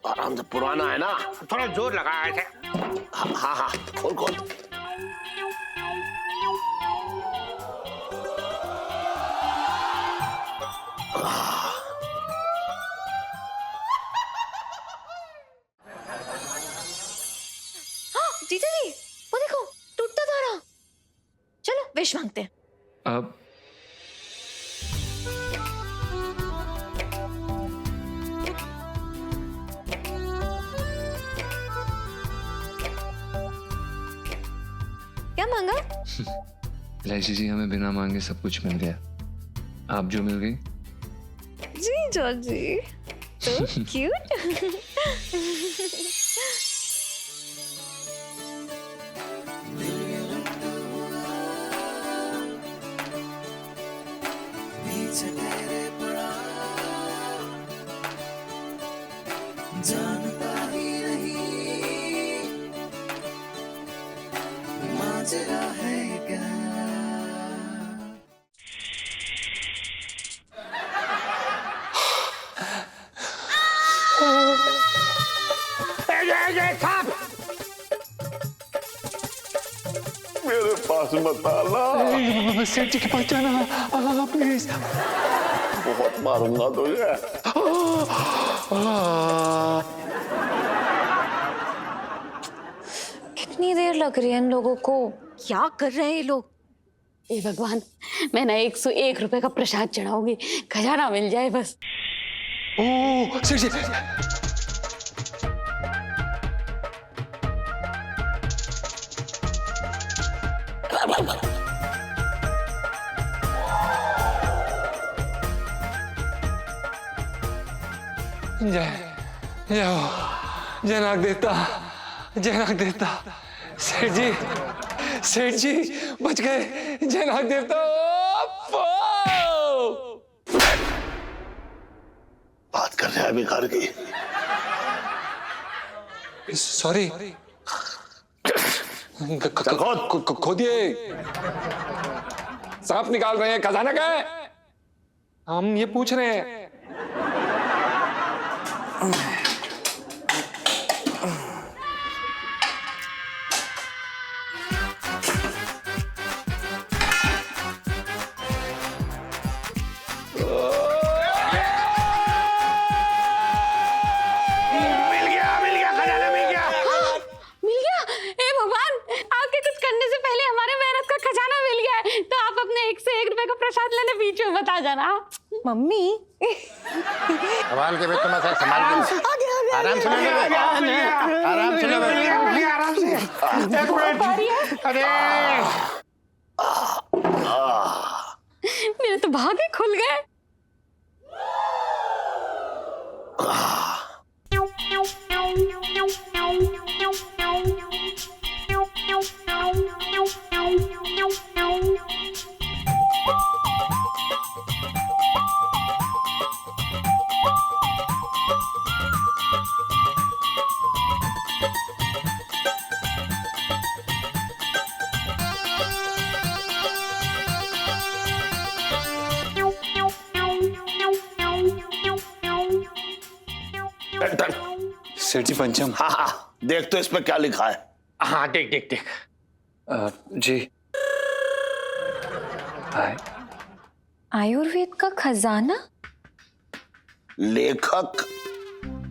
आराम से, पुराना है ना। थोड़ा जोर लगाया थे। हाँ हाँ हाँ, खोल खोल। जीजा जी, वो देखो टूटता तारा। चलो विश मांगते हैं। अब क्या मांगा? इलायची जी, हमें बिना मांगे सब कुछ मिल गया। आप जो मिल गई। जीजा जी, तो क्यूट। जानता ही नहीं माजरा है क्या। मेरे पास मत आना। सेठ जी के पास जाना प्लीज। बहुत मारूंगा तुझे। कितनी देर लग रही है इन लोगों को? क्या कर रहे हैं ये लोग? हे भगवान, मैं ना 101 रुपए का प्रसाद चढ़ाऊंगी, खजाना मिल जाए बस। ओ सेठ जी, जय नाग देवता, जय नाग देवता। सेठ जी बच गए। जय नाग देवता। बात कर रहा है भिखार की। सॉरी। खोदिए, सांप निकाल रहे हैं, खजाना कहाँ है? हम ये पूछ रहे हैं। बता जाना। मम्मी संभाल के बेटा, मत संभाल के। आराम से आराम से आराम से। एक मिनट। अरे मेरे तो भागे खुल गए। सेठ जी पंचम। हाँ हाँ, देख तो इस पे क्या लिखा है। हाँ, देख देख देख। जी आयुर्वेद का खजाना। लेखक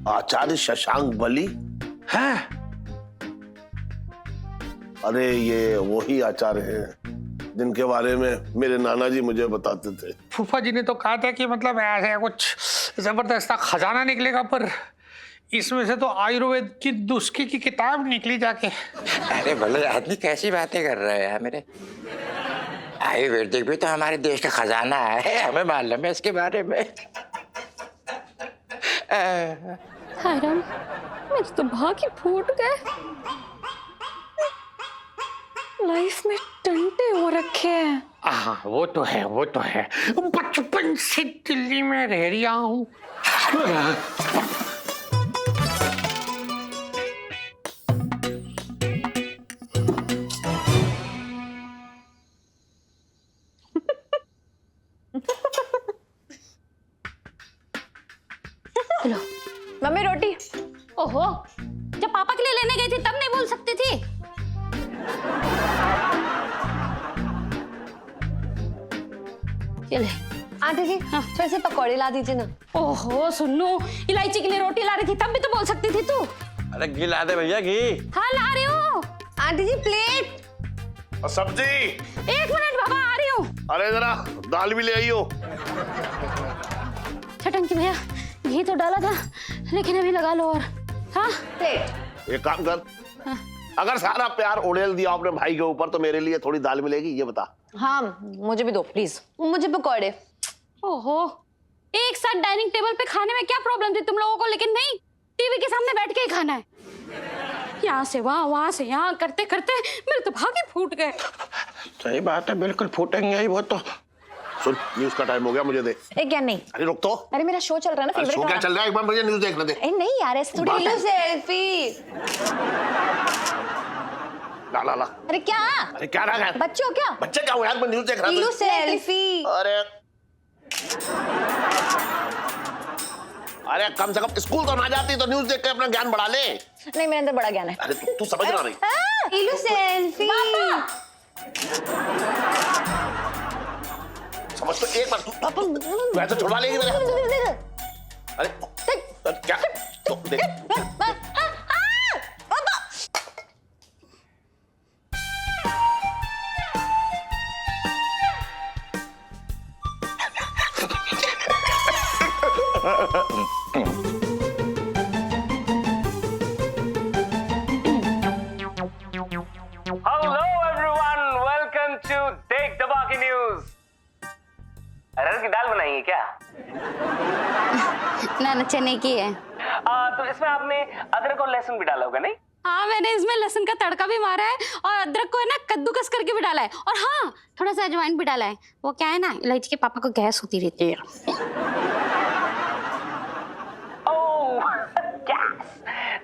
आचार्य शशांक बली। हैं? अरे ये वही आचार्य हैं जिनके बारे में मेरे नाना जी मुझे बताते थे। फूफा जी ने तो कहा था कि मतलब ऐसा कुछ जबरदस्त खजाना निकलेगा, पर इसमें से तो आयुर्वेद की नुस्खे की किताब निकली जाके। अरे भले आदमी कैसी बातें कर रहे हैं मेरे। आयुर्वेदिक भी तो हमारे देश का खजाना है, हमें मालूम है इसके बारे में। हरम, मेरे तो भाग ही फूट गए। लाइफ में टंटे हो रखे हैं। हाँ वो तो है, वो तो है। बचपन से दिल्ली में रह रहा हूँ। मम्मी रोटी। ओहो, जब पापा के लिए लेने गई थी तब नहीं बोल सकती थी? चले आंटी जी थोड़े से पकौड़े ला दीजिए ना। ओहो सुन्नू, इलायची के लिए रोटी ला रही थी तब भी तो बोल सकती थी तू। अरे घी ला दे भैया घी। हाँ ला रही हूँ। आंटी जी प्लेट। और सब्जी। 1 मिनट बाबा आ रही हूँ। अरे जरा दाल भी ले आइयो। छटंकी भैया घी तो डाला था लेकिन अभी लगा लो और। हाँ प्लेट। एक काम कर, अगर सारा प्यार उड़ेल दिया अपने भाई के ऊपर तो मेरे लिए थोड़ी दाल मिलेगी, ये बता। हाँ मुझे भी दो प्लीज। मुझे पकौड़े। ओहो, एक साथ डाइनिंग टेबल पे खाने में क्या प्रॉब्लम थी तुम लोगों को, लेकिन नहीं, टीवी के सामने बैठ के ही खाना है। यहाँ से वहाँ से यहाँ करते करते मेरे तो भाग ही फूट गए। सही बात है, बिल्कुल फूटेंगे ही वो तो। सुन, न्यूज़ का टाइम हो गया, मुझे दे। एक क्या नहीं। अरे रुक तो। अरे मेरा शो चल रहा है ना, अरे फेवरेट शो क्या चल रहा है, एक बार मुझे न्यूज़ देखने दे। नहीं यार ऐसे थोड़ी। लो सेल्फी। ला ला ला। अरे क्या? अरे क्या रहा है? बच्चे हो क्या? बच्चे क्या हो यार, मैं न्यूज़ देख रहा लो था। सेल्फी। अरे अरे कम से कम स्कूल तो ना जाती तो न्यूज़ देख के अपना ज्ञान बढ़ा ले। नहीं मेरे अंदर बड़ा ज्ञान है। अरे तू समझ ना रही। लो सेल्फी। समझ तो एक बार तू वैसे छुड़वा लेगी मेरे। अरे क्या तो देख। Hello everyone, welcome to देख दबा की न्यूज। अरहर की दाल बनाई है क्या? ना चने की है। तो इसमें आपने अदरक और लहसुन भी डाला होगा नहीं? हाँ मैंने इसमें लहसुन का तड़का भी मारा है और अदरक को है ना कद्दूकस करके भी डाला है, और हाँ थोड़ा सा अजवाइन भी डाला है। वो क्या है ना, इलायची के पापा को गैस होती रहती है। ओह गैस।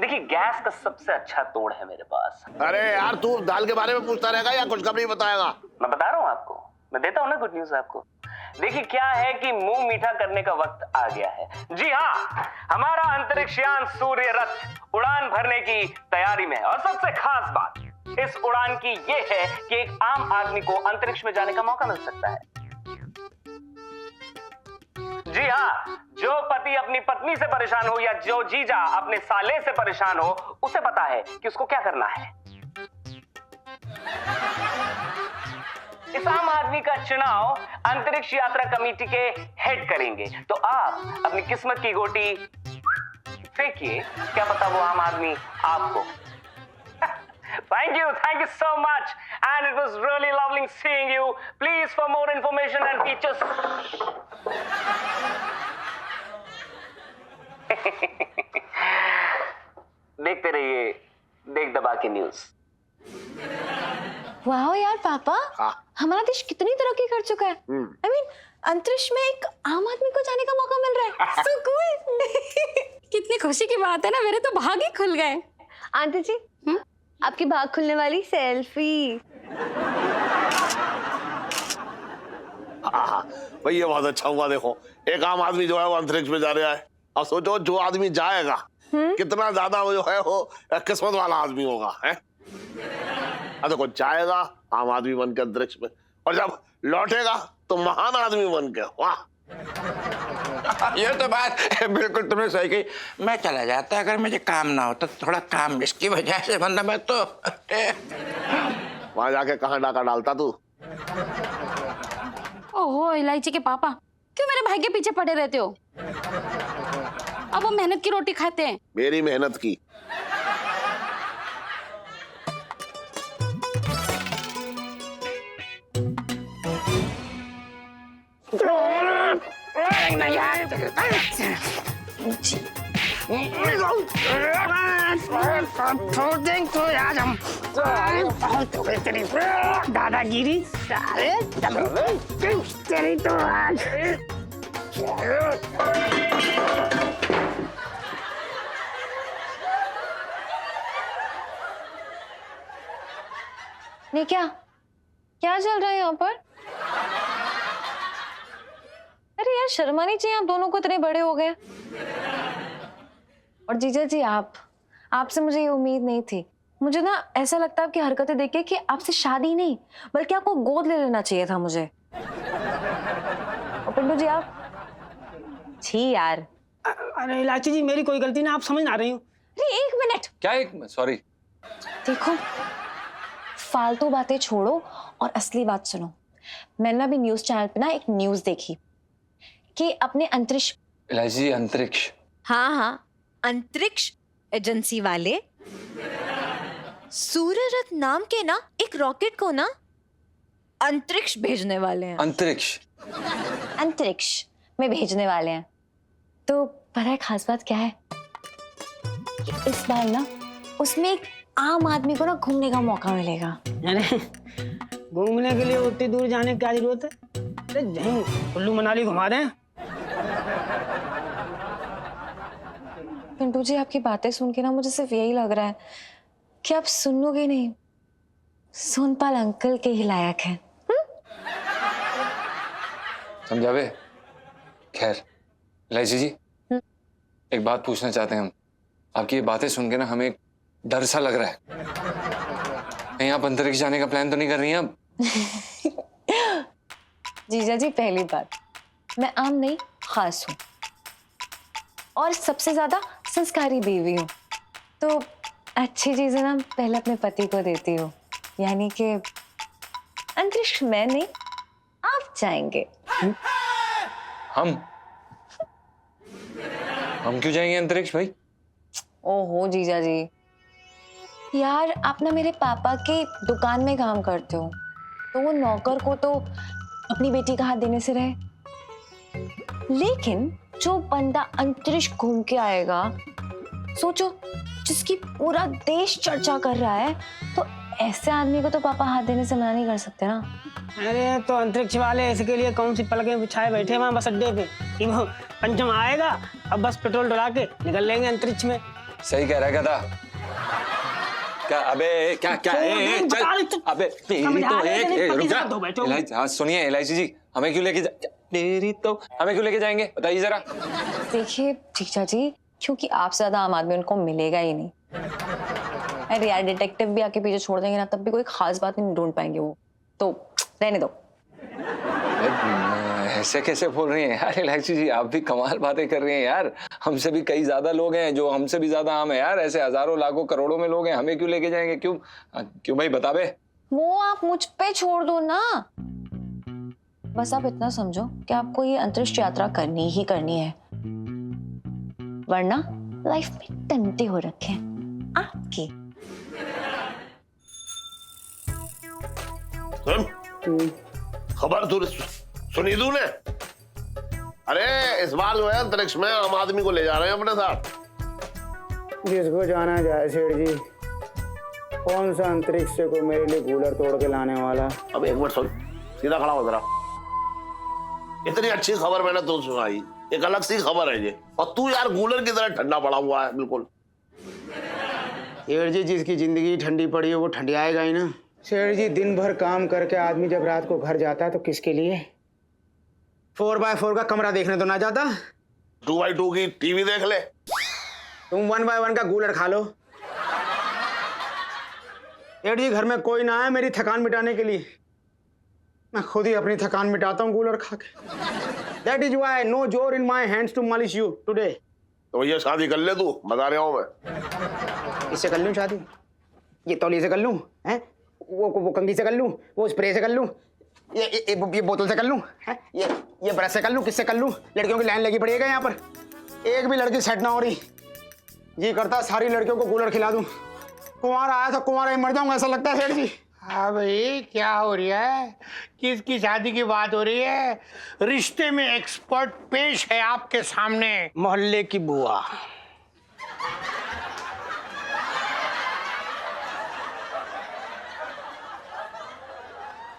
देखिए गैस का सबसे अच्छा तोड़ है मेरे पास। अरे यार तू दाल के बारे में पूछता रहेगा या कुछ खबर नहीं बताएगा? मैं बता रहा हूँ आपको, मैं देता हूँ ना गुड न्यूज आपको। देखिए क्या है कि मुंह मीठा करने का वक्त आ गया है। जी हाँ, हमारा अंतरिक्ष यान सूर्य रथ उड़ान भरने की तैयारी में है, और सबसे खास बात इस उड़ान की ये है कि एक आम आदमी को अंतरिक्ष में जाने का मौका मिल सकता है। जी हाँ, जो पति अपनी पत्नी से परेशान हो या जो जीजा अपने साले से परेशान हो, उसे पता है कि उसको क्या करना है। इस आम आदमी का चुनाव अंतरिक्ष यात्रा कमेटी के हेड करेंगे, तो आप अपनी किस्मत की गोटी फेंकिए, क्या पता वो आम आदमी आपको। Thank you so much, and it was really lovely seeing you. Please, for more information and features. देखते रहिए देख दबा के न्यूज। वाह यार पापा, हमारा देश कितनी तरक्की कर चुका है। I mean, अंतरिक्ष में एक आम आदमी को जाने का मौका मिल रहा है। So cool. कितनी खुशी की बात है ना, मेरे तो भाग ही खुल गए। आंटी जी आपकी भाग खुलने वाली सेल्फी। भाई ये बहुत अच्छा हुआ। देखो एक आम आदमी जो है वो अंतरिक्ष में जा रहा है, अब सोचो जो आदमी जाएगा कितना ज्यादा वो जो है वो किस्मत वाला आदमी होगा है। अब देखो जाएगा आम आदमी बन के अंतरिक्ष में, और जब लौटेगा तो महान आदमी बन के। वाह ये तो बात बिल्कुल तुमने सही कही। मैं चला जाता अगर मुझे काम ना होता, थोड़ा काम इसकी वजह से, वरना मैं तो वहां जाके कहाँ डाका डालता तू। ओहो इलायची के पापा, क्यों मेरे भाई के पीछे पड़े रहते हो? अब वो मेहनत की रोटी खाते हैं। मेरी मेहनत की। दादागिरी सारे तेरी तो आज। नहीं क्या क्या चल रहा है यहाँ पर? अरे यार शर्मा नहीं चाहिए, आप दोनों को इतने बड़े हो गए और जीजा जी आपसे मुझे ये उम्मीद नहीं थी। मुझे ना ऐसा लगता है आपकी हरकतें देख के कि आपसे शादी नहीं बल्कि आपको गोद ले लेना चाहिए था मुझे। और पिंटू जी आप छी यार। अरे इलाची जी मेरी कोई गलती ना, आप समझ ना रही हूँ। अरे एक मिनट, क्या एक सॉरी। देखो फालतू बातें छोड़ो और असली बात सुनो। मैंने अभी न्यूज चैनल पे ना एक न्यूज देखी कि अपने अंतरिक्ष इलायची जी अंतरिक्ष, हाँ अंतरिक्ष एजेंसी वाले सूर्यरथ नाम के ना एक रॉकेट को ना अंतरिक्ष भेजने वाले हैं। अंतरिक्ष में भेजने वाले हैं। तो पता है खास बात क्या है कि इस बार ना उसमें एक आम आदमी को ना घूमने का मौका मिलेगा। अरे घूमने के लिए उतनी दूर जाने की क्या जरूरत है? अरे यहीं कुल्लू मनाली घुमा दें। पिंटू जी आपकी बातें सुन के ना मुझे सिर्फ यही लग रहा है कि आप सुनोगे नहीं, सोनपाल अंकल के ही लायक हैं। समझा बे? खैर इलायची जी एक बात पूछना चाहते हैं हम। आपकी ये बातें सुन के ना हमें एक डर सा लग रहा है। कहीं आप अंतरिक्ष जाने का प्लान तो नहीं कर रही हैं अब? जीजा जी पहली बात, मैं आम नहीं खास हूँ और सबसे ज्यादा संस्कारी बीवी हूँ। तो अच्छी चीजें ना पहले अपने पति को देती हूँ, यानी कि अंतरिक्ष में नहीं आप जाएंगे। हम क्यों जाएंगे अंतरिक्ष भाई? ओहो जीजा जी, यार आप ना मेरे पापा के दुकान में काम करते हो, तो वो नौकर को तो अपनी बेटी का हाथ देने से रहे, लेकिन जो बंदा अंतरिक्ष घूम के आएगा, सोचो जिसकी पूरा देश चर्चा कर रहा है, तो ऐसे आदमी को तो पापा हाथ देने से मना नहीं कर सकते ना। अरे तो अंतरिक्ष वाले इसके लिए कौन सी पलकें बिछाए बैठे वहां बस अड्डे पे कि वो पंचम आएगा, अब बस पेट्रोल डला के निकल लेंगे अंतरिक्ष में। सही कह रहा है गधा। क्या अबे क्या क्या चल अबे तेरी तो एक रुक जा। इलायची हाँ सुनिए इलायची जी, हमें क्यों लेके तेरी तो हमें क्यों लेके जाएंगे बताइए जरा। देखिए जीजा जी, क्योंकि आपसे ज्यादा आम आदमी उनको मिलेगा ही नहीं। अरे यार डिटेक्टिव भी आके पीछे छोड़ देंगे ना तब भी कोई खास बात नहीं ढूंढ पाएंगे वो, तो रहने दो। ऐसे कैसे बोल रही हैं यार इलायची जी, आप भी कमाल बातें कर रही हैं यार। हमसे भी कई ज्यादा लोग हैं जो हमसे भी ज्यादा आम है यार, ऐसे हजारों लाखों करोड़ों में लोग हैं, हमें क्यों लेके जाएंगे? क्यों भाई बता बे। वो आप मुझ पे छोड़ दो ना, बस आप इतना समझो कि आपको ये अंतरिक्ष यात्रा करनी ही करनी है, वरना लाइफ में टंटे हो रखे हैं आपकी। खबर सुनी तूने? अरे इस बार जो है अंतरिक्ष में आम आदमी को ले जा रहे हैं अपने साथ। जिसको जाना जाए सेठ जी, कौन सा अंतरिक्ष से कोई मेरे लिए कूलर तोड़ के लाने वाला। अब एक मिनट सुन, सीधा खड़ा हो जरा। इतनी अच्छी खबर मैंने तो सुनाई, एक अलग सी खबर है ये, और तू यार कूलर की तरह ठंडा पड़ा हुआ है बिल्कुल। सेठ जी जिसकी जिंदगी ठंडी पड़ी है वो ठंडी आएगा ही ना। सेठ जी दिन भर काम करके आदमी जब रात को घर जाता है तो किसके लिए 4x4 का कमरा देखने तो ना जाता, 2x2 की टीवी देख ले। तुम 1x1 का कूलर खा लो। सेठ जी घर में कोई ना है मेरी थकान मिटाने के लिए, मैं खुद ही अपनी थकान मिटाता हूँ कूलर खा के। That is why no joy in my hands to polish you today। तो ये शादी कर ले तू, बता रहा हूँ मैं। इससे कर लूँ शादी? ये तौलिए से कर लूँ हैं? वो कंघी से कर लूँ? वो स्प्रे से कर लूँ? ये बोतल से कर लूँ? हैं? ये ब्रश से कर लूँ? किससे कर लूँ? लड़कियों की लाइन लगी पड़ेगा यहाँ पर, एक भी लड़की सेट ना हो रही। जी करता सारी लड़कियों को कूलर खिला दूँ। कुंवारा आया था कुंवारा ही मर जाऊंगा ऐसा लगता है सेठ जी। हाँ भाई क्या हो रहा है? किसकी शादी की बात हो रही है? रिश्ते में एक्सपर्ट पेश है आपके सामने, मोहल्ले की बुआ।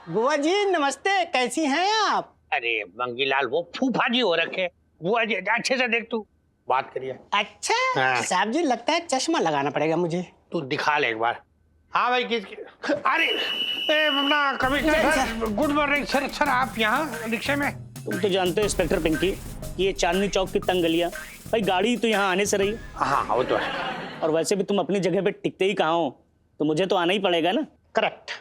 बुआ जी नमस्ते, कैसी हैं आप? अरे मंगीलाल वो फूफा जी हो रखे। बुआ जी अच्छे से देख, तू बात करिए। अच्छा हाँ। साहब जी लगता है चश्मा लगाना पड़ेगा मुझे। तू दिखा ले एक बार। हाँ भाई किसकी? अरे अपना commissioner, good morning sir. Sir आप यहाँ रिक्शे में? तुम तो जानते हो इंस्पेक्टर पिंकी, ये चांदनी चौक की तंग गलियां, भाई गाड़ी तो यहाँ आने से रही। हाँ वो तो है। और वैसे भी तुम अपनी जगह पे टिकते ही कहाँ हो, तो मुझे तो आना ही पड़ेगा ना। करेक्ट।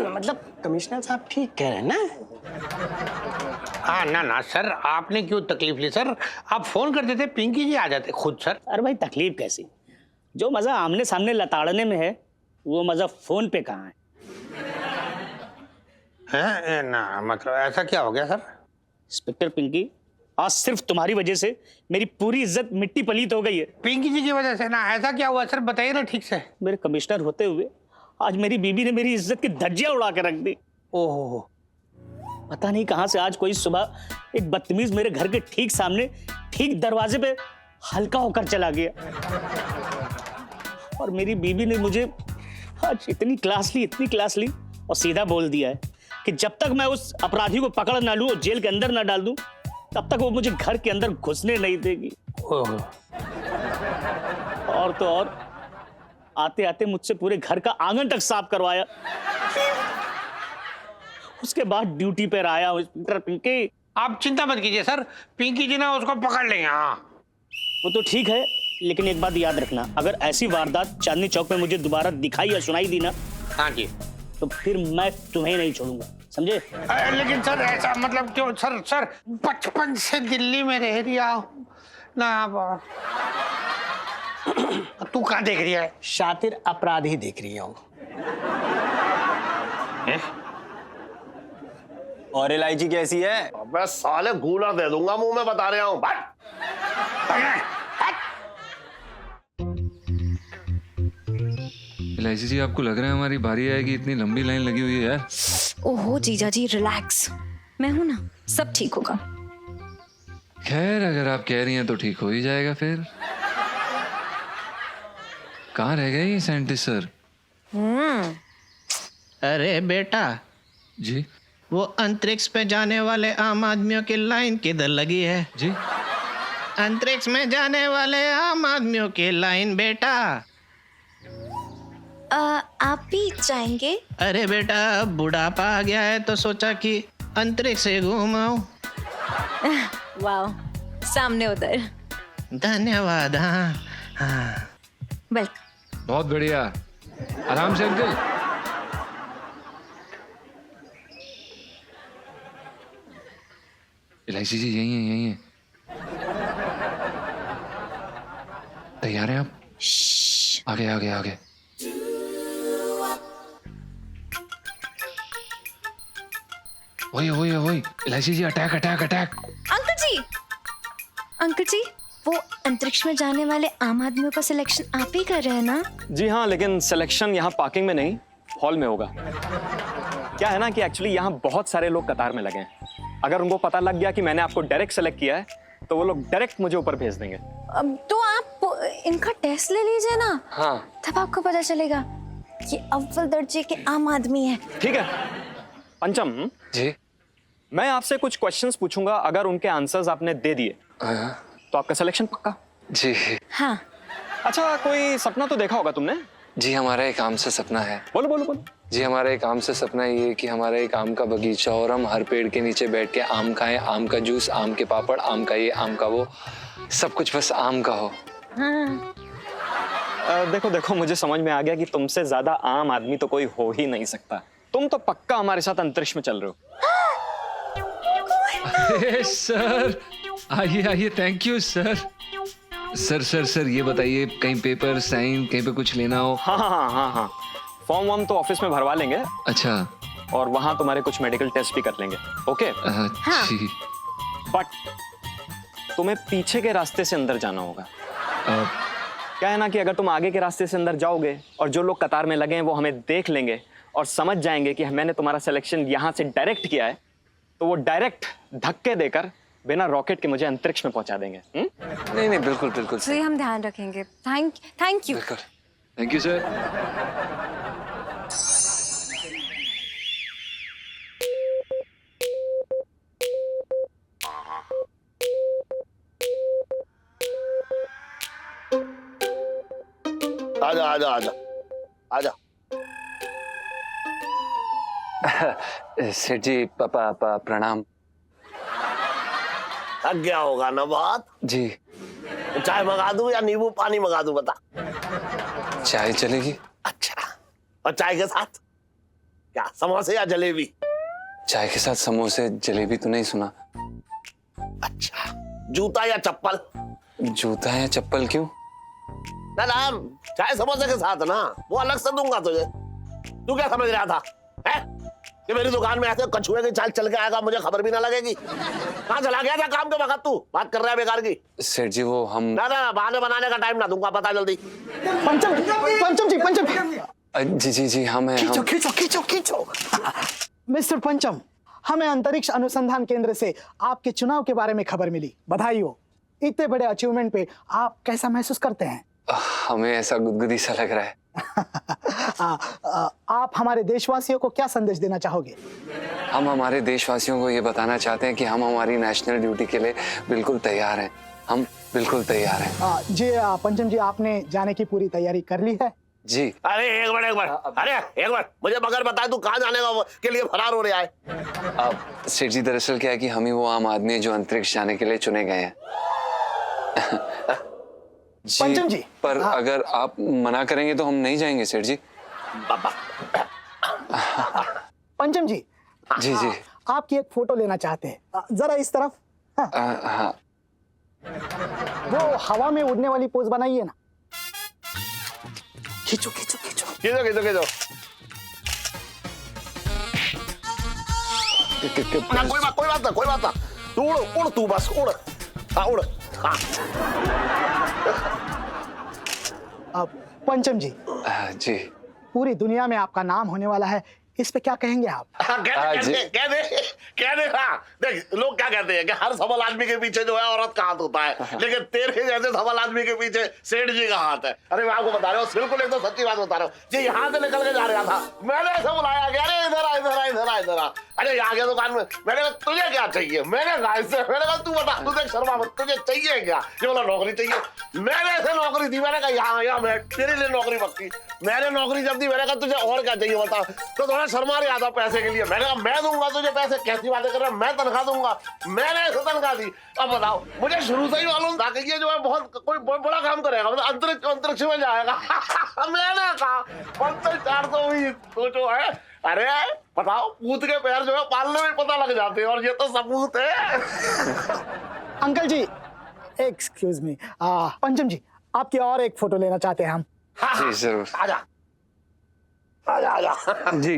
मतलब कमिश्नर साहब ठीक कह रहे हैं ना। हाँ ना ना सर, आपने क्यों तकलीफ ली सर, आप फोन कर देते पिंकी जी आ जाते खुद सर। अरे भाई तकलीफ कैसी, जो मजा आमने सामने लताड़ने में है वो मजा फोन पे कहाँ है। हैं ना, मतलब ऐसा क्या हो गया सर? इंस्पेक्टर पिंकी, आज सिर्फ तुम्हारी वजह से मेरी पूरी इज्जत मिट्टी पलीत हो गई है। पिंकी जी की वजह से ना? ऐसा क्या हुआ सर, बताइए ना ठीक से। मेरे कमिश्नर होते हुए आज मेरी बीबी ने मेरी इज्जत की धज्जियां उड़ा के रख दी। ओहो, पता नहीं कहां से आज कोई सुबह एक बदतमीज मेरे घर के ठीक सामने ठीक दरवाजे पे हल्का होकर चला गया, और मेरी बीबी ने मुझे आज इतनी क्लास ली और सीधा बोल दिया है कि जब तक मैं उस अपराधी को पकड़ ना लूं और जेल के अंदर ना डाल दूं तब तक वो मुझे घर के अंदर घुसने नहीं देगी। ओहो। और तो और आते आते मुझसे पूरे घर का आंगन तक साफ करवाया। उसके बाद ड्यूटी पर आया इंस्पेक्टर पिंकी। आप चिंता मत कीजिए सर, पिंकी जी ना उसको पकड़ लेंगे। हाँ वो तो ठीक है, लेकिन एक बात याद रखना, अगर ऐसी वारदात चांदनी चौक में मुझे दोबारा दिखाई या सुनाई दी ना, हाँ जी, तो फिर मैं तुम्हें नहीं छोड़ूंगा, समझे? लेकिन सर ऐसा मतलब क्यों सर? सर बचपन से दिल्ली में रह दिया ना। तू कहाँ देख रही है? शातिर अपराधी देख रही हूँ। और इलायची कैसी है? अबे साले गूला दे दूंगा मुंह में, बता रहा हूँ। इलायची जी, आपको लग रहा है हमारी बारी आएगी? इतनी लंबी लाइन लगी हुई है यार। ओहो जीजा जी रिलैक्स, मैं हूं ना, सब ठीक होगा। खैर अगर आप कह रही हैं तो ठीक हो ही जाएगा। फिर कहाँ रह गए ये साइंटिस्ट सर? अरे बेटा जी, वो अंतरिक्ष पे जाने वाले आम आदमियों की लाइन किधर लगी है? जी, अंतरिक्ष में जाने वाले आम आदमियों की लाइन बेटा। आप भी जाएंगे? अरे बेटा बुढ़ापा आ गया है तो सोचा कि अंतरिक्ष से घूम आऊं। वाह, सामने उधर। धन्यवाद। हाँ हाँ, वेलकम। बहुत बढ़िया, आराम से अंकल। इलायची जी यही है। तैयार हैं आप? आगे। वही इलायची जी, अटैक। अंकल जी वो अंतरिक्ष में जाने वाले आम आदमियों का सिलेक्शन आप ही कर रहे हैं ना? जी हाँ, लेकिन सिलेक्शन यहाँ पार्किंग में नहीं, हॉल में होगा। क्या है ना कि एक्चुअली यहाँ बहुत सारे लोग कतार में लगे हैं। अगर उनको पता लग गया कि मैंने आपको डायरेक्ट सेलेक्ट किया है तो वो लोग डायरेक्ट मुझे ऊपर भेज देंगे। तो आप इनका टेस्ट ले लीजिए ना। हाँ, तब आपको पता चलेगा ये अव्वल दर्जे के आम आदमी है। ठीक है पंचम जी, मैं आपसे कुछ क्वेश्चंस पूछूंगा, अगर उनके आंसर्स आपने दे दिए तो आपका सिलेक्शन पक्का? जी हाँ। अच्छा, कोई सपना तो देखा होगा तुमने? जी, हमारा एक आम से सपना है। बोलो। जी, हमारा एक आम से सपना ये है कि हमारा एक आम का बगीचा और हम हर पेड़ के नीचे बैठ के आम खाएं, आम का जूस, आम के पापड़, आम का ये, आम का वो, सब कुछ बस आम का हो। हाँ। देखो मुझे समझ में आ गया कि तुमसे ज्यादा आम आदमी तो कोई हो ही नहीं सकता। तुम तो पक्का हमारे साथ अंतरिक्ष में चल रहे हो। सर आइए, थैंक यू सर। सर ये बताइए, कहीं पेपर साइन कहीं पे कुछ लेना हो? हाँ, फॉर्म वॉर्म तो ऑफिस में भरवा लेंगे। अच्छा, और वहां तुम्हारे कुछ मेडिकल टेस्ट भी कर लेंगे। ओके? जी। बट तुम्हें पीछे के रास्ते से अंदर जाना होगा। क्या है ना कि अगर तुम आगे के रास्ते से अंदर जाओगे और जो लोग कतार में लगे हैं वो हमें देख लेंगे और समझ जाएंगे कि मैंने तुम्हारा सिलेक्शन यहाँ से डायरेक्ट किया है, तो वो डायरेक्ट धक्के देकर बिना रॉकेट के मुझे अंतरिक्ष में पहुंचा देंगे। नहीं, बिल्कुल तो ये हम ध्यान रखेंगे। Thank you. बिल्कुल, थैंक यू सर। आजा। सेठ जी पापा प्रणाम। थक गया होगा ना बहुत। जी। चाय मंगा दूं या नींबू पानी मंगा दूं बता। चाय चलेगी। अच्छा, और चाय के साथ क्या, समोसे या जलेबी? चाय के साथ समोसे जलेबी तो नहीं सुना। अच्छा, जूता या चप्पल? जूता या चप्पल क्यों? ना ना, चाय समोसे के साथ ना, वो अलग से दूंगा तुझे। तू क्या समझ रहा था है कि मेरी दुकान में ऐसे कछुए की चाल चल के आएगा, मुझे खबर भी ना लगेगी? कहाँ चला गया था काम के वक्त? तू बात कर रहा है बेकार की। सेठ जी वो हम ना ना, बहाने बनाने का टाइम ना दूंगा, पता जल्दी। पंचम जी जी हम हैं। खींचो। मिस्टर पंचम, हमें अंतरिक्ष अनुसंधान केंद्र से आपके चुनाव के बारे में खबर मिली। बधाई हो, इतने बड़े अचीवमेंट पे आप कैसा महसूस करते हैं? हमें ऐसा गुदगुदी सा लग रहा है। आप हमारे देशवासियों को क्या संदेश देना चाहोगे? हम हमारे देशवासियों को ये बताना चाहते हैं कि हम हमारी नेशनल ड्यूटी के लिए बिल्कुल तैयार हैं। हम बिल्कुल तैयार हैं। जी पंचम जी, आपने जाने की पूरी तैयारी कर ली है? जी। अरे एक मिनट, मुझे बगैर बताए तू कहाँ जाने के लिए फरार हो रहा है? सेठ जी दरअसल क्या है कि हम ही वो आम आदमी है जो अंतरिक्ष जाने के लिए चुने गए हैं। पंचम जी, पर अगर आप मना करेंगे तो हम नहीं जाएंगे सेठ जी। पंचम जी जी आपकी एक फोटो लेना चाहते हैं, जरा इस तरफ। हाँ। वो हवा में उड़ने वाली पोज बनाइए ना। खींचो। कोई बात ना, तू उड़, तू बस उड़। हाँ उड़। हाँ। पंचम जी जी, पूरी दुनिया में आपका नाम होने वाला है, इस पे क्या कहेंगे आप? कह दे। हाँ देख, लोग क्या कहते हैं कि हर सबल आदमी के पीछे जो है औरत का हाथ होता है, लेकिन तेरे जैसे सबल आदमी के पीछे सेठ जी का हाथ है। अरे मैं आपको बता रहा हूँ, बिल्कुल एकदम सच्ची बात बता रहा हूँ। जी यहाँ से निकल के जा रहा था, मैंने ऐसे बुलाया कि अरे इधर आ। अरे आ गया दुकान में। मैंने कहा तुझे क्या चाहिए? मैंने कहा तू बता, तुझे शर्मा मत, तुझे चाहिए क्या? ये बोला नौकरी चाहिए। मैंने ऐसे नौकरी दी, मैंने कहा यहाँ मैं तेरे लिए नौकरी पक्की। मैंने नौकरी जब दी, मैंने कहा तुझे और क्या चाहिए बता? तो थोड़ा शर्मा रहा था पैसे के लिए। मैंने कहा मैं दूंगा तुझे पैसे, कैसी बातें कर रहा है, मैं तनख्वाह दूंगा। मैंने ऐसे तनख्वाह दी। अब बताओ, मुझे शुरू से ही मालूम था कि ये जो है कोई बहुत बड़ा काम करेगा, मतलब अंतरिक्ष में जाएगा। मैंने कहा 420 सोचो है। अरे बताओ, पूत के पैर जो है पालने में पता लग जाते हैं, और ये तो सबूत है। अंकल जी एक्सक्यूज मी, पंचम जी आपकी और एक फोटो लेना चाहते हैं हम। जी जरूर। आजा। जी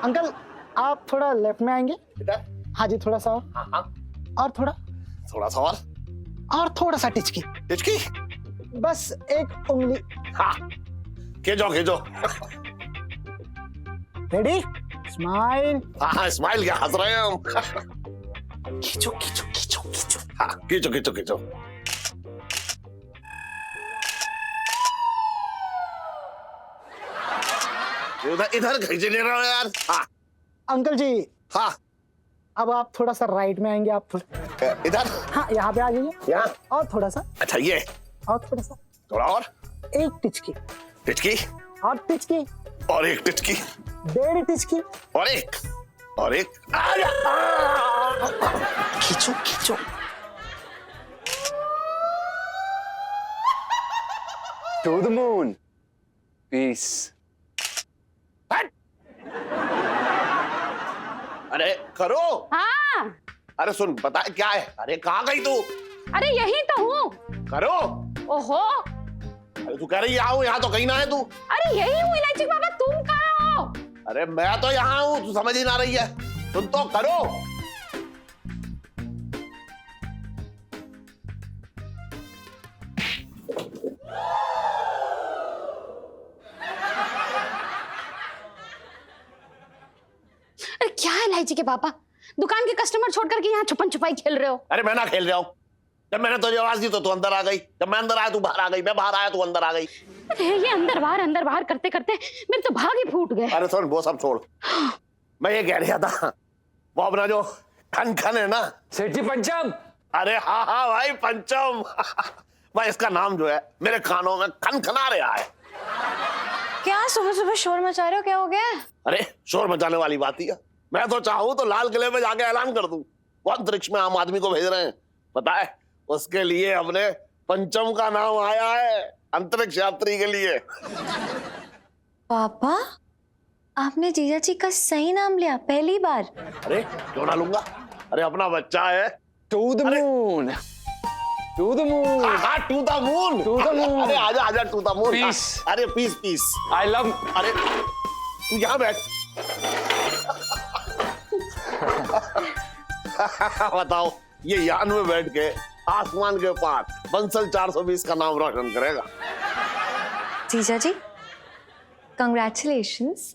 अंकल आप थोड़ा लेफ्ट में आएंगे? हाँ जी, थोड़ा सा और थोड़ा सा और थोड़ा सा टिचकी। बस एक उंगली। हाँ खींचो। रेडी? स्माइल। हाँ स्माइल, क्या हंस रहे हैं हम? खींचो। हाँ खींचो। इधर खींच ले रहा हो यार। हाँ अंकल जी। हाँ अब आप थोड़ा सा राइट में आएंगे, आप थोड़ा इधर। हाँ यहाँ पे आ जाइए। यहाँ और थोड़ा सा। अच्छा ये और थोड़ा सा। थोड़ा और। एक टिचकी और टिचकी और एक टिचकी, 1.5 टिचकी और एक खींचो। To the moon, peace. अरे करो। हाँ। अरे सुन, बता क्या है? अरे कहाँ गई तू? अरे यही तो हूँ। करो। ओहो, अरे तू कह रही आओ, यहाँ तो कहीं ना है तू। अरे यही हूँ इलायची बाबा, तुम कहाँ हो? अरे मैं तो यहाँ हूँ, तू समझ ही ना रही है। सुन तो करो। अरे क्या है इलायची के पापा, दुकान के कस्टमर छोड़ करके यहाँ छुपन छुपाई खेल रहे हो? अरे मैं ना खेल रहा हूँ। जब मैंने तुझे आवाज दी तो तू अंदर आ गई, जब मैं अंदर आया तू बाहर आ गई, मैं बाहर आया तू अंदर आ गई। अरे ये अंदर बाहर करते करते मेरे तो भाग ही फूट गए। अरे सुन, वो सब छोड़, मैं ये कह रहा था, वो अपना जो खन है ना सेठ जी पंचम। अरे हाँ भाई पंचम। भाई इसका नाम जो है मेरे कानों में खनखना रहा है। क्या सुबह सुबह शोर मचा रहे हो, क्या हो गया? अरे शोर मचाने वाली बात ही है। मैं तो चाहूँ तो लाल किले में जाके ऐलान कर दूं वो अंतरिक्ष में आम आदमी को भेज रहे हैं। पता है उसके लिए अपने पंचम का नाम आया है, अंतरिक्ष यात्री के लिए। पापा, आपने जीजा जी का सही नाम लिया पहली बार। अरे क्यों ना लूंगा, अरे अपना बच्चा है। To the moon, to the moon, हाँ to the moon, to the moon. अरे आजा आजा टू द मून। पीस। अरे पीस पीस। I love. अरे तू यहाँ बैठ। बताओ ये यान में बैठ के आसमान के पार बंसल 420 का नाम रोशन करेगा। जीजा जी कंग्रेचुलेशंस।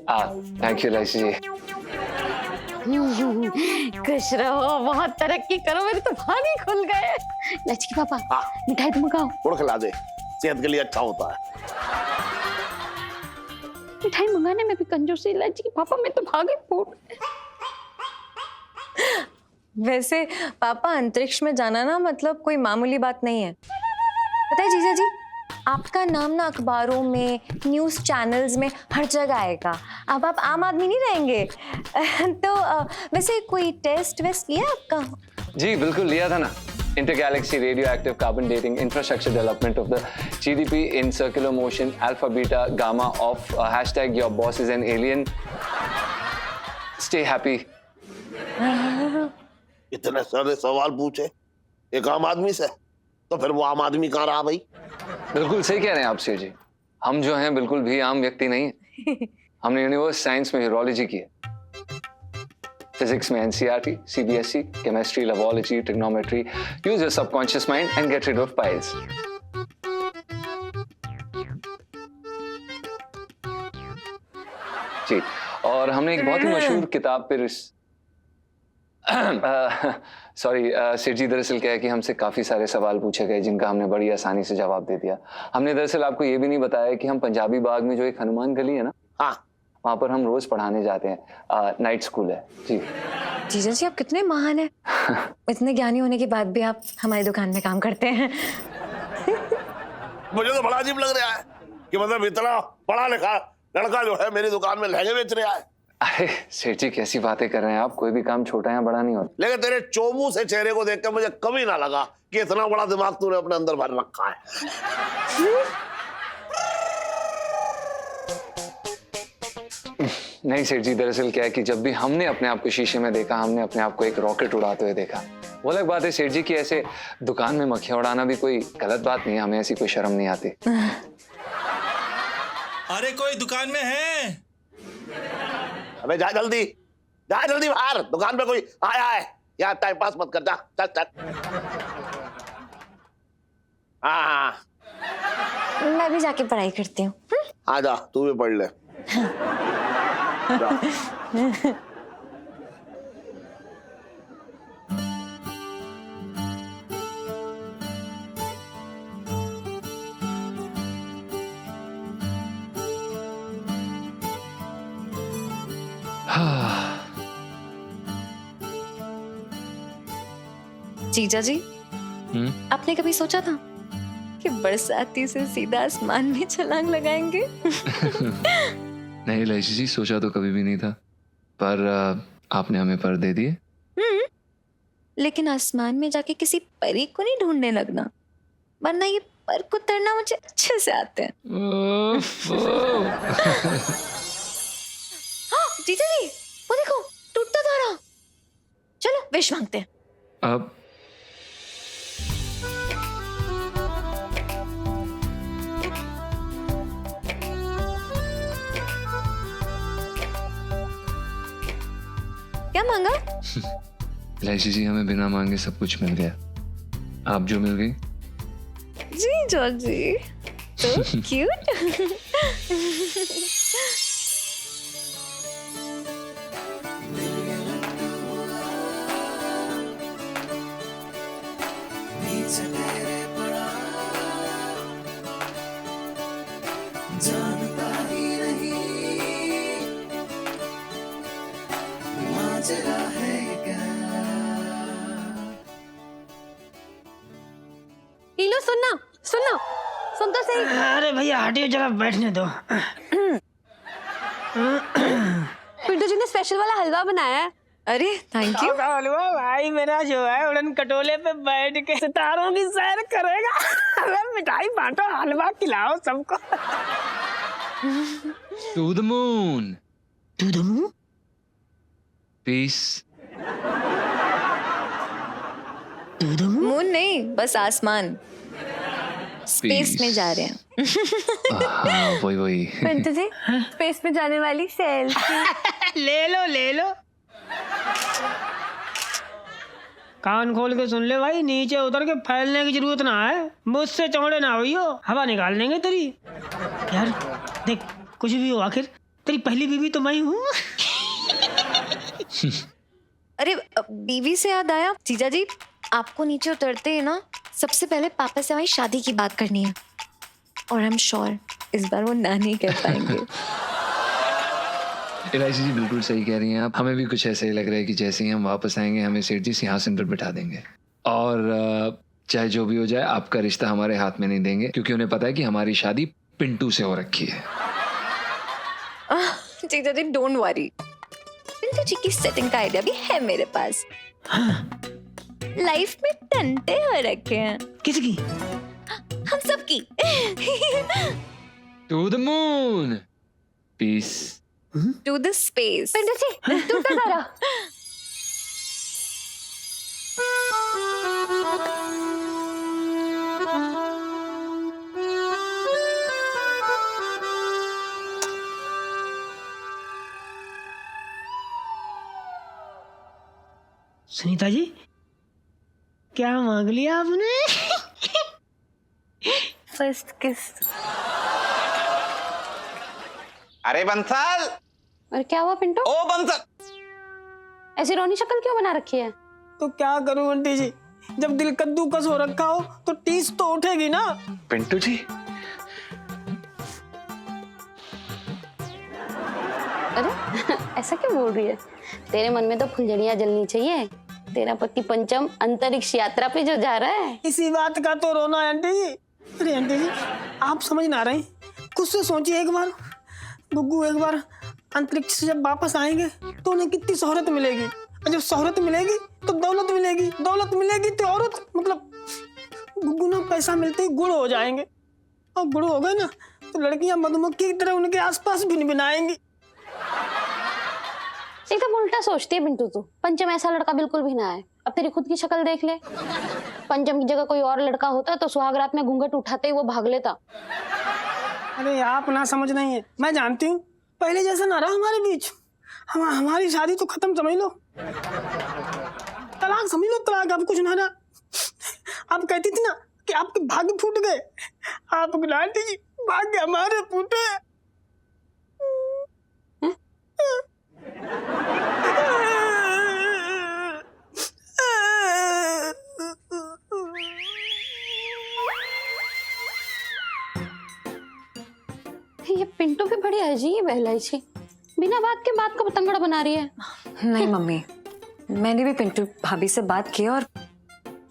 थैंक यू लैसी जी। खुश रहो, बहुत तरक्की करो, मेरे तो भाग ही खुल गए। लचकी पापा मिठाई तो मंगाओ। उड़ खिला दे, सेहत के लिए अच्छा होता है। मिठाई मंगाने में भी कंजूसी। लचकी पापा मैं तो भागे फूट। वैसे पापा, अंतरिक्ष में जाना ना मतलब कोई मामूली बात नहीं है। पता है जीजा जी, आपका नाम ना अखबारों में, न्यूज़ चैनल्स में हर जगह आएगा। अब आप आम आदमी नहीं रहेंगे। तो वैसे कोई टेस्ट वेस्ट लिया आपका? जी बिल्कुल लिया था ना। Intergalaxy radioactive carbon dating infrastructure development of the GDP in circular motion alpha beta gamma of hashtag your boss is an alien. Stay happy. इतने सारे सवाल पूछे एक आम आदमी से, तो फिर वो आम आदमी कहाँ रहा भाई? बिल्कुल सही कह रहे हैं आप सेठ जी। हम जो हैं बिल्कुल भी आम व्यक्ति नहीं है। हमने यूनिवर्स साइंस में यूरोलॉजी की है, फिजिक्स में NCERT, CBSE, chemistry, laboratory, trigonometry. Use your subconscious mind and get rid of piles. जी, और हमने एक बहुत ही मशहूर किताब पे सॉरी सेठ जी, दरअसल क्या है कि हमसे काफी सारे सवाल पूछे गए जिनका हमने बड़ी आसानी से जवाब दे दिया। हमने दरअसल आपको ये भी नहीं बताया कि हम पंजाबी बाग में जो एक हनुमान गली है ना, हाँ वहां पर हम रोज पढ़ाने जाते हैं। नाइट स्कूल है जी। जीजा जी आप कितने महान हैं। इतने ज्ञानी होने के बाद भी आप हमारी दुकान में काम करते हैं। मुझे तो बड़ा अजीब लग रहा है कि मतलब इतना पढ़ा लिखा लड़का जो है मेरी दुकान में लहंगे बेच रहा है। अरे सेठ जी कैसी बातें कर रहे हैं आप, कोई भी काम छोटा या बड़ा नहीं होता। लेकिन तेरे चोमू से चेहरे को देख कर मुझे कभी ना लगा कि इतना बड़ा दिमाग तूने अपने अंदर भर रखा है। नहीं सेठ जी, दरअसल क्या है कि जब भी हमने अपने आप को शीशे में देखा, हमने अपने आप को एक रॉकेट उड़ाते हुए देखा। वो अलग बात है सेठ जी कि ऐसे दुकान में मक्खियां उड़ाना भी कोई गलत बात नहीं है, हमें ऐसी कोई शर्म नहीं आती। अरे कोई दुकान में है? अबे जा जल्दी बाहर, दुकान पे कोई आया है। यार टाइम पास मत कर, जा चल चल। हाँ मैं भी जाके पढ़ाई करती हूँ। आ जा, तू भी पढ़ ले। जीजा जी, आपने कभी सोचा था कि बरसाती से सीधा आसमान में छलांग लगाएंगे? नहीं लैसी जी, सोचा तो कभी भी नहीं था, पर आपने हमें पर दे दिए। लेकिन आसमान में जाके किसी परी को नहीं ढूंढने लगना, वरना ये पर को तरना मुझे अच्छे से आते हैं। हाँ, जीजा जी वो देखो टूटता तारा। चलो विश मांगते हैं। अब क्या मांगा? लैसी जी, हमें बिना मांगे सब कुछ मिल गया। आप जो मिल गई। जी जॉर्जी, तो क्यूट। नीचे तेरे पड़ा जानता ही नहीं माजरा है क्या। लो सुनना सुन तो सही। अरे भैया हटिए, जरा बैठने दो। स्पेशल वाला हलवा बनाया है। अरे थैंक यू। हलवा भाई मेरा जो है उड़न कटोले पे बैठ के सितारों की सैर करेगा। अरे मिठाई बांटो, हलवा खिलाओ सबको। To the moon. To the moon? Peace. To the moon? Moon नहीं, बस आसमान, स्पेस में जा रहे हैं। हाँ वही। पिंटू जी, स्पेस में जाने वाली सेल्फी। ले लो। कान खोल के सुन ले भाई, नीचे उतर के फैलने की जरूरत ना है। मुझसे चौड़े ना हुई हो, हवा निकाल देंगे तेरी। यार देख, कुछ भी हो आखिर तेरी पहली बीवी तो मैं ही हूँ। अरे बीवी से याद आया, जीजा जी आपको नीचे उतरते ही ना सबसे पहले पापा से हमारी शादी की बात करनी है, और आई एम श्योर इस बार वो ना नहीं कह पाएंगे। इलायची जी बिल्कुल सही कह रही हैं आप। हमें भी कुछ ऐसे ही लग रहा है कि जैसे ही हम वापस आएंगे हमें सेठ जी सिंहासन पर बिठा देंगे, और चाहे जो भी हो जाए आपका रिश्ता हमारे हाथ में नहीं देंगे, क्योंकि उन्हें पता है कि हमारी शादी पिंटू से हो रखी है। जीजा जी डोंट वरी, पिंटू जी की सेटिंग का आइडिया भी है मेरे पास। लाइफ में टंटे हो रखे हैं। किसकी? हम सब की। To the moon, peace. To the space. Pintu ji तू क्या कर रहा? सुनीता जी, क्या मांग लिया आपने? फर्स्ट किस। अरे बंसल। और क्या हुआ पिंटू? ओ बंसल, ऐसी रोनी शक्ल क्यों बना रखी है? तो क्या करूं आंटी जी, जब दिल कद्दूकस हो रखा हो तो टीस तो उठेगी ना। पिंटू जी। अरे ऐसा क्यों बोल रही है? तेरे मन में तो फुलझड़ियां जलनी चाहिए। तेरा पति पंचम अंतरिक्ष यात्रा पे जो जा रहा है। इसी बात का तो रोना है आंटी जी। अरे आंटी जी, आप समझ ना रहे, कुछ से सोचिए एक बार। गुग्गू एक बार अंतरिक्ष से जब वापस आएंगे तो उन्हें कितनी शोहरत मिलेगी, और जब शोहरत मिलेगी तो दौलत मिलेगी, दौलत मिलेगी तो औरत, मतलब गुग्गू ना पैसा मिलते ही गुड़ हो जाएंगे, और गुड़ हो गए ना तो लड़कियां मधुमक्खी की तरह उनके आसपास भिन आएंगी। एकदम उल्टा सोचती है पिंटू तू। पंचम ऐसा लड़का बिल्कुल भी ना है। अब तेरी खुद की शक्ल देख ले। पंचम की जगह कोई और लड़का होता तो सुहाग रात में घूंघट उठाते ही वो भाग लेता। अरे आप ना समझ नहीं है, मैं जानती हूँ। पहले जैसा ना रहा हमारे बीच। हमारी शादी तो खत्म समझ लो, तलाक समझ लो, तलाक। अब कुछ ना रहा। आप कहती थी ना कि आपके भाग्य फूट गए, आप आंटी जी भाग्य हमारे फूटे। ये पिंटू भी बड़ी अजीब है इलायची। बिना बात के बात को पतंगड़ बना रही है। नहीं मम्मी, मैंने भी पिंटू भाभी से बात की और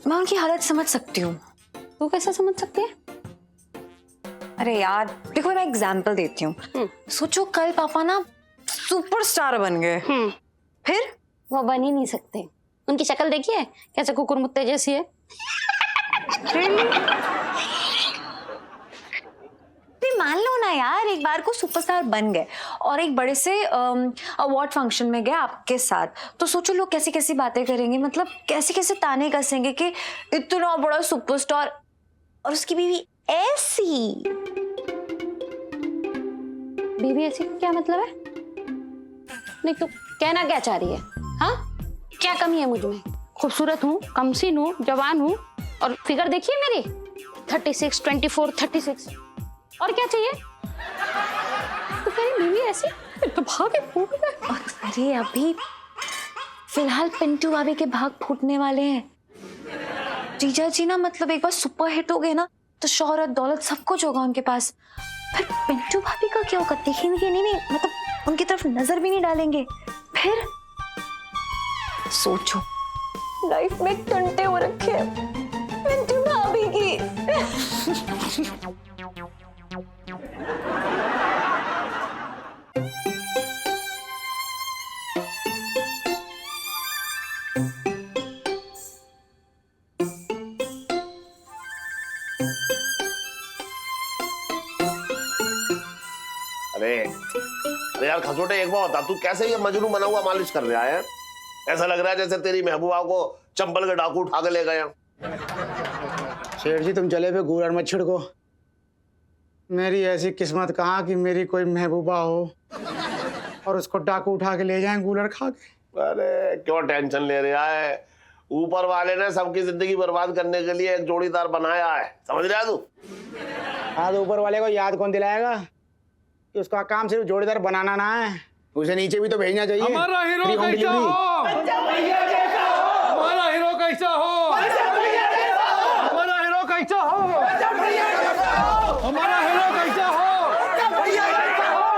मैं उनकी हालत समझ सकती हूँ। तू कैसे समझ सकती है? अरे यार देखो, मैं एग्जाम्पल देती हूँ। सोचो कल पापा ना सुपरस्टार बन गए, फिर वो बन ही नहीं सकते। उनकी शक्ल देखिए कैसे कुकुर मुत्ते जैसी है। मान लो ना यार, एक बार को सुपरस्टार बन गए और एक बड़े से अवार्ड फंक्शन में गए आपके साथ, तो सोचो लोग कैसी कैसी बातें करेंगे, मतलब कैसे कैसे ताने कसेंगे कि इतना बड़ा सुपरस्टार और उसकी बीवी ऐसी। बीवी ऐसी क्या मतलब है? नहीं तो कहना क्या चाह रही है? हाँ, क्या कमी है मुझ में? खूबसूरत हूँ, कमसीन हूँ, जवान हूँ, और फिगर देखिए मेरी 36, 24, 36। और क्या चाहिए? तो तेरी बीवी ऐसी तो भागे फूट गए। अरे अभी फिलहाल पिंटू भाभी के भाग फूटने वाले हैं। जीजा जी ना, मतलब एक बार सुपर हिट हो गए ना तो शोहरत दौलत सब कुछ होगा उनके पास। फिर पिंटू भाभी का क्या होगा? देखेंगे नहीं, मतलब उनकी तरफ नजर भी नहीं डालेंगे। फिर सोचो, लाइफ में टंटे हो रखे हैं पिंटू भाभी की। अरे यार खसोटे, एक बार बता, तू कैसे ये मजनू बना हुआ मालिश कर रहा है? ऐसा लग रहा है जैसे तेरी महबूबा को चंबल के डाकू उठा के ले गए। सेठ जी तुम चले पे गूलर मत छिड़को। मेरी ऐसी किस्मत कहाँ कि मेरी कोई महबूबा हो और उसको डाकू उठा के ले जाएं गूलर खा के। अरे क्यों टेंशन ले रहा है? ऊपर वाले ने सबकी जिंदगी बर्बाद करने के लिए एक जोड़ीदार बनाया है, समझ रहा है तू? हाँ तो ऊपर वाले को याद कौन दिलाएगा कि उसका काम सिर्फ जोड़ीदार बनाना ना है, उसे नीचे भी तो भेजना चाहिए। हमारा हीरो Free home कैसा delivery। हो? हमारा हीरो कैसा हो? हमारा हीरो कैसा हो? हमारा हीरो कैसा हो?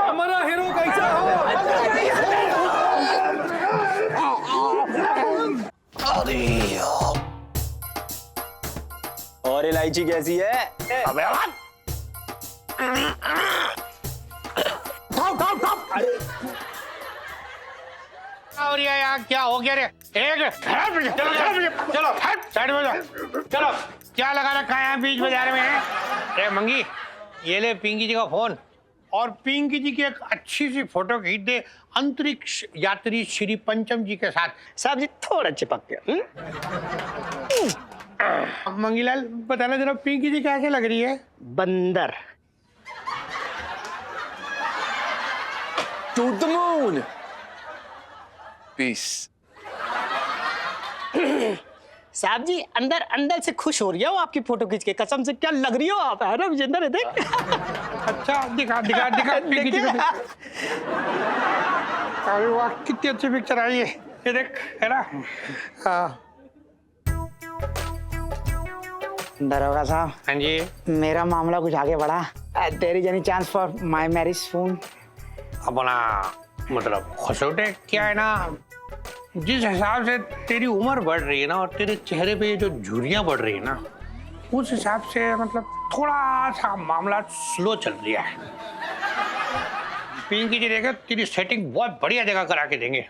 हमारा हीरो कैसा हो? और इलायची कैसी है? अबे यार! और यार क्या हो गया रे? एक चलो साइड में जाओ। चलो क्या लगा रखा है यहाँ बीच बाजार में? ए मंगी, ये ले पिंकी जी का फोन और पिंकी जी की एक अच्छी सी फोटो खींच दे अंतरिक्ष यात्री श्री पंचम जी के साथ। साहब जी थोड़ा चिपक गया। मंगीलाल बताना जरा पिंकी जी कैसे लग रही है? बंदर। To the moon. पीस। साहब जी अंदर अंदर से खुश हो रही है वो आपकी फोटो खींच के। कसम से क्या लग रही हो आप, है ना विजेंद्र? देख। अच्छा दिखा दिखा दिखा पिंकी जी को। अरे वाह कितनी अच्छी पिक्चर आई है, ये देख, है ना? हाँ। दरोगा साहब। हाँ जी। मेरा मामला कुछ आगे बढ़ा। There is any chance for my marriage soon? अपना मतलब खसोटे क्या है ना, जिस हिसाब से तेरी उम्र बढ़ रही है ना और तेरे चेहरे पे ये जो झुर्रियां बढ़ रही है ना, उस हिसाब से मतलब थोड़ा सा मामला स्लो चल रहा है। पिंकी जी देखो तेरी सेटिंग बहुत बढ़िया जगह करा के देंगे।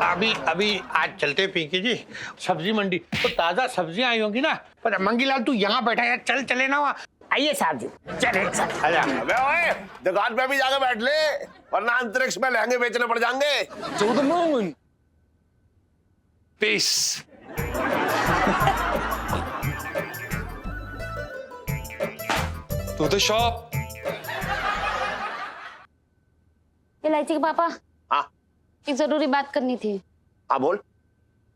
अभी अभी आज चलते पिंकी जी सब्जी मंडी, तो ताजा सब्जियां आई होंगी ना। पर मंगीलाल तू यहाँ बैठा है, चल चले ना वहाँ। आइए साहब जी, चले एक साथ। अबे ओए, दुकान पे भी जाके बैठ ले, वरना अंतरिक्ष में लहंगे बेचने पड़ जाएंगे। To the moon. Peace. To the shop. इलायची के पापा, हाँ एक जरूरी बात करनी थी। हाँ बोल।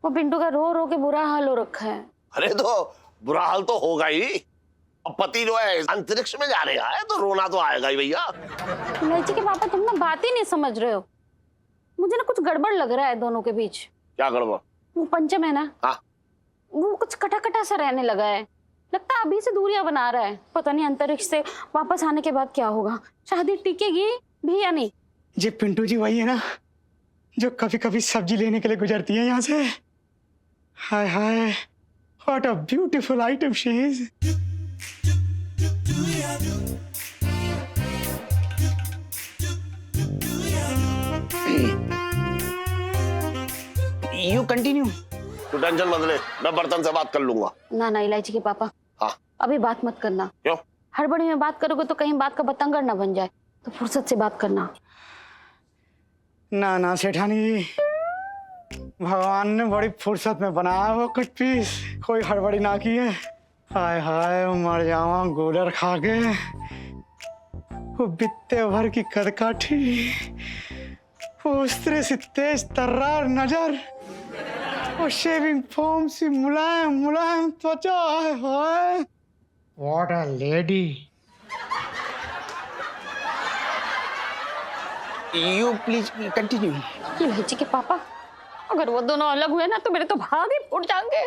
वो पिंटू का रो रो के बुरा हाल हो रखा है। अरे तो बुरा हाल तो होगा ही, अब पति जो है अंतरिक्ष में जा रहा है तो रोना तो आएगा ही भैया। इलायची के पापा तुम ना बात ही नहीं समझ रहे हो। मुझे ना कुछ गड़बड़ लग रहा है दोनों के बीच। क्या गड़बड़? वो पंचम है ना, हाँ वो कुछ कटा कटा सा रहने लगा है। लगता है अभी से दूरियां बना रहा है। पता नहीं अंतरिक्ष से वापस आने के बाद क्या होगा, शादी टिकेगी भी या नहीं। ये पिंटू जी वही है ना जो कभी कभी सब्जी लेने के लिए गुजरती है यहाँ से? Hi hi, what a beautiful item she is. You continue. तू टेंशन मत ले, मैं बर्तन से बात कर लूंगा। ना ना इलायची के पापा, हाँ अभी बात मत करना। क्यों? हड़बड़ी में बात करोगे तो कहीं बात का बतंगड़ ना बन जाए, तो फुर्सत से बात करना। ना ना सेठानी जी, भगवान ने बड़ी फुर्सत में बनाया वो कट पीस, कोई हड़बड़ी ना की है। हाय हाय मर जावा गोलर खा के। वो बित्ते भर की कदकाठी, वो उस्तरे से तेज तर्रार नजर, वो शेविंग फोम सी मुलायम मुलायम त्वचा। Hi hi what a lady. You please continue. इलायची के पापा, अगर वो दोनों अलग हुए ना तो मेरे तो भाग ही फूट जाएंगे।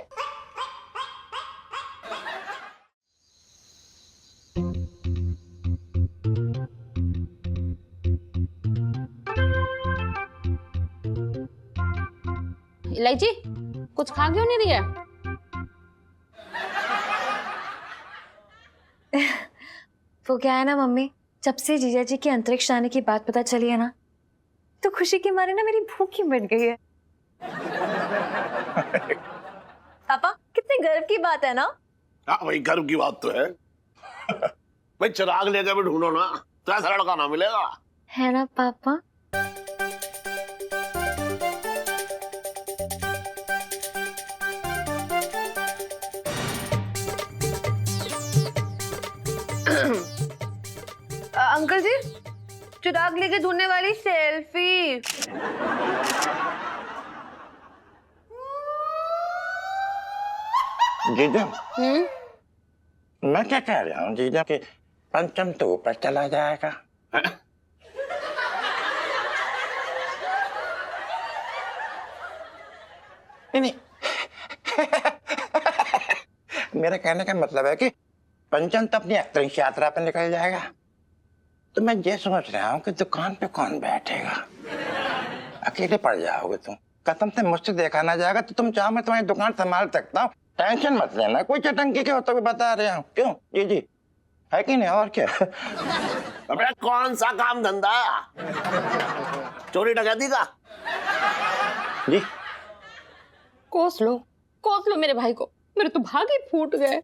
इलायची कुछ खा क्यों नहीं रही है? वो क्या है ना मम्मी, जब से जीजा जी के अंतरिक्ष जाने की बात पता चली है ना, तो खुशी के मारे ना मेरी भूख ही मिट गई है। पापा कितने गर्व की बात है ना। हाँ भाई गर्व की बात तो है। भाई चिराग लेकर भी ढूंढो ना तो ऐसा लड़का ना मिलेगा, है ना पापा? अंकल जी, चिराग लेके धुलने वाली सेल्फी। जीजा, मैं क्या कह रहा हूँ जीजा कि पंचम तो ऊपर चला जाएगा। नहीं मेरा कहने का मतलब है कि पंचम तो अपनी अंतरिक्ष यात्रा पर निकल जाएगा, तो मैं ये सोच रहा हूँ कि दुकान पे कौन बैठेगा। अकेले पड़ जाओगे तुम, कसम से मुझसे देखा ना जाएगा, तो तुम चाहो मैं तुम्हारी दुकान संभाल सकता हूँ, टेंशन मत लेना। कोई चटंकी के होते हुए बता रहा हूँ, क्यों जी जी, है कि नहीं? और क्या? अबे कौन सा काम धंधा, चोरी डकैती का? जी कोस लो मेरे भाई को, मेरे तो भाग ही फूट गए।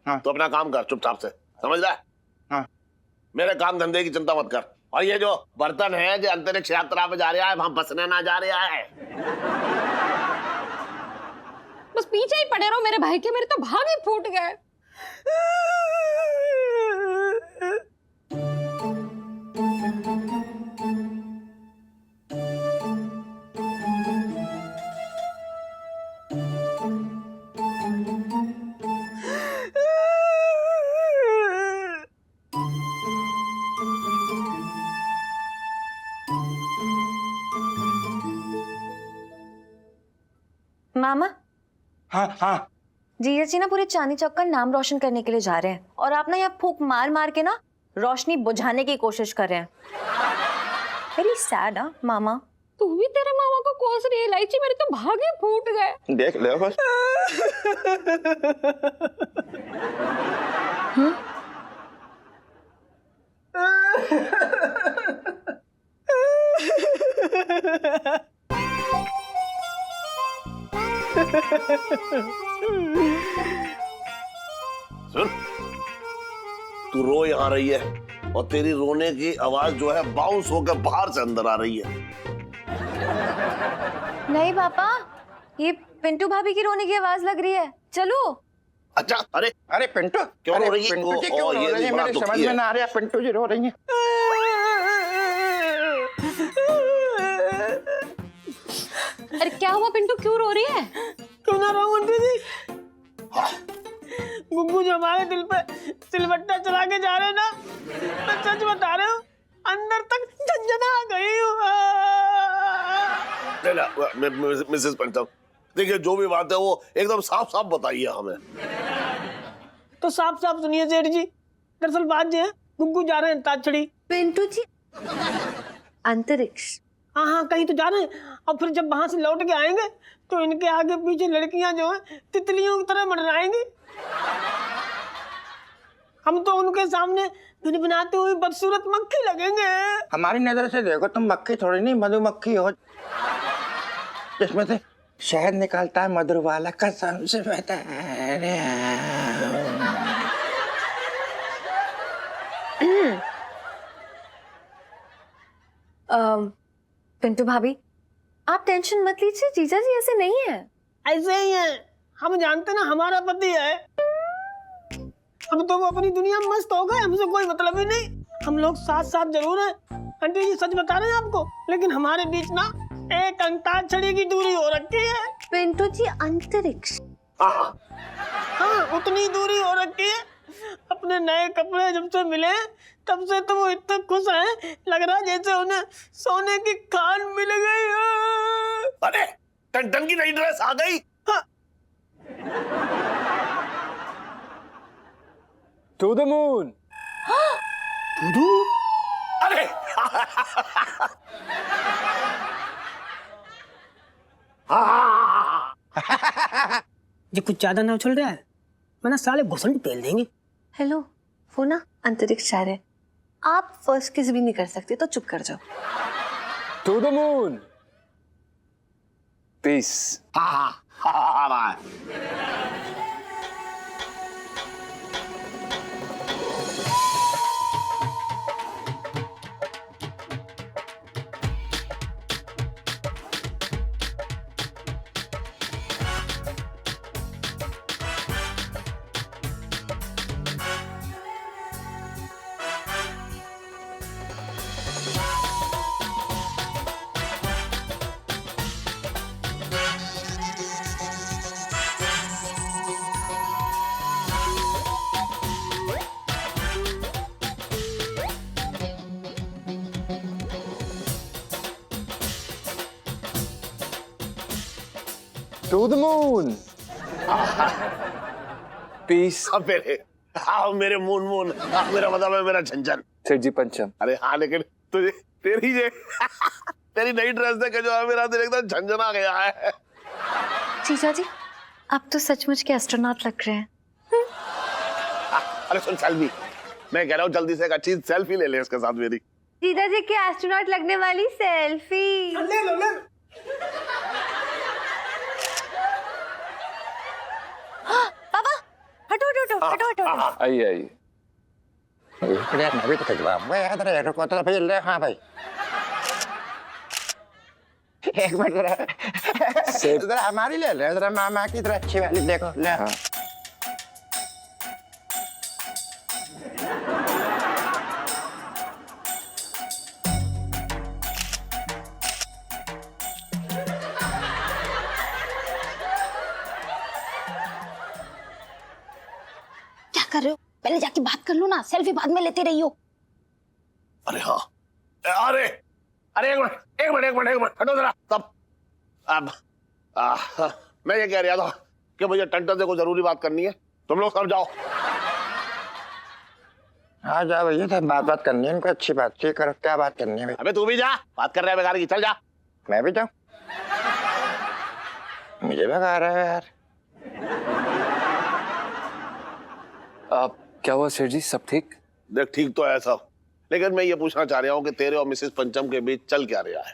हाँ। तो अपना काम कर चुपचाप से, समझ रहा है? हाँ। मेरे काम धंधे की चिंता मत कर। और ये जो बर्तन है जो अंतरिक्ष यात्रा पे जा रहा है, वहां बसने ना जा रहा है। बस पीछे ही पड़े रहो मेरे भाई के, मेरे तो भाग ही फूट गए। मामा, हाँ हाँ जीजा जी ना पूरे चांदनी चौक का नाम रोशन करने के लिए जा रहे हैं, और आप ना यहाँ फूंक मार मार के ना रोशनी बुझाने की कोशिश कर रहे हैं। वेरी सैड हाँ मामा। तू भी तेरे मामा को कोस रही है इलायची, मेरे तो भाग ही फूट गए। देख ले बस। सुन, तू रो यहाँ रही है और तेरी रोने की आवाज जो है बाउंस होकर बाहर से अंदर आ रही है। नहीं पापा, ये पिंटू भाभी की रोने की आवाज लग रही है। चलो। अच्छा, अरे अरे पिंटू क्यों रो रही है? पिंटू जी क्यों रो रही है? मेरे समझ में ना आ रहा, पिंटू जी रो रही है। अरे क्या हुआ पिंटू, क्यों रो रही है? क्यों ना रो आंटी जी? गुग्गू जो हमारे दिल पे सिलबट्टा चला के जा रहे ना, मैं सच बता रहा हूँ, अंदर तक झंझना गई हूँ। मिसेस पंचम, देखिए जो भी बात है वो एकदम साफ साफ बताइए हमें। तो साफ साफ सुनिए सेठ जी, दरअसल बात ये है, गुग्गू जा रहे हैं अंताक्षरी। पिंटू जी, अंतरिक्ष? हाँ हाँ, कहीं तो जा रहे हैं, और फिर जब वहां से लौट के आएंगे तो इनके आगे पीछे लड़कियां जो है तितलियों की तरह मंडराएंगी। हम तो उनके सामने भिनभिनाते हुए बदसूरत मक्खी लगेंगे। हमारी नजर से देखो तुम मक्खी थोड़ी नहीं, मधुमक्खी हो, जिसमें से शहद निकालता है मधुर वाला। कसम से बता रहा हूँ। पिंटू भाभी, आप टेंशन मत लीजिए, जीजा जी ऐसे नहीं है। ऐसे ही है, हम जानते ना हमारा पति है। अब तो वो अपनी दुनिया में मस्त हो गए, हमसे कोई मतलब ही नहीं। हम लोग साथ साथ जरूर हैं, आंटी जी सच बता रहे हैं आपको, लेकिन हमारे बीच ना एक अंताक्षरी की दूरी हो रखी है। पिंटू जी, अंतरिक्ष? हाँ, उतनी दूरी हो रखी है। अपने नए कपड़े जब से मिले तब से तो वो इतने खुश हैं, लग रहा है जैसे उन्हें सोने की खान मिल गई है। अरे टन की नई ड्रेस आ गई। हाँ। To the moon. टूडू, अरे ये कुछ ज्यादा ना उछल रहा है, वरना साले घुसंड पेल देंगे। हेलो, वो ना अंतरिक्ष जा रहे हैं। आप फर्स्ट किस भी नहीं कर सकते तो चुप कर जाओ। To the moon. पीस। आ रहा है। To the moon. पीस। अब मेरे मून मेरा मतलब है मेरा झंझन। सेठ जी पंचम। अरे हाँ, लेकिन तुझे तेरी तेरी नई ड्रेस देख के जो है मेरा दिल एकदम झंझना गया है। जीजा जी, आप तो सचमुच के एस्ट्रोनॉट लग रहे हैं। अरे सुन सेल्फी, मैं कह रहा हूँ जल्दी से एक अच्छी सेल्फी ले ले इसके साथ मेरी। जीजा जी के एस्ट्रोनॉट लगने वाली सेल्फी। ले लो ले। पापा हटो हटो हटो हटो हटो। आइए आइए। यार मैं भी तो खिंचवा मैं रुको तो फिर ले। हाँ भाई एक मिनट जरा हमारी ले ले जरा, मामा की तरह अच्छी वाली देखो ले। हाँ। क्या कर रहे हो? पहले जाके बात कर लो ना, सेल्फी बाद में लेते रही हो। अरे हाँ, अरे अरे एक मिनट हटो जरा। तब अब मैं ये कह रहा था कि मुझे टंटन से कोई जरूरी बात करनी है, तुम लोग सब जाओ। हाँ जा भैया, तो बात करनी है उनको, अच्छी बात। ठीक करो, क्या बात करनी है भाई? अबे तू भी जा, बात कर रहा है बेकार की, चल जा। मैं भी जाऊँ? मुझे भगा रहा है यार। आप क्या हुआ सेठ जी, सब ठीक? देख ठीक तो है सब, लेकिन मैं ये पूछना चाह रहा हूँ कि तेरे और मिसेस पंचम के बीच चल क्या रहा है?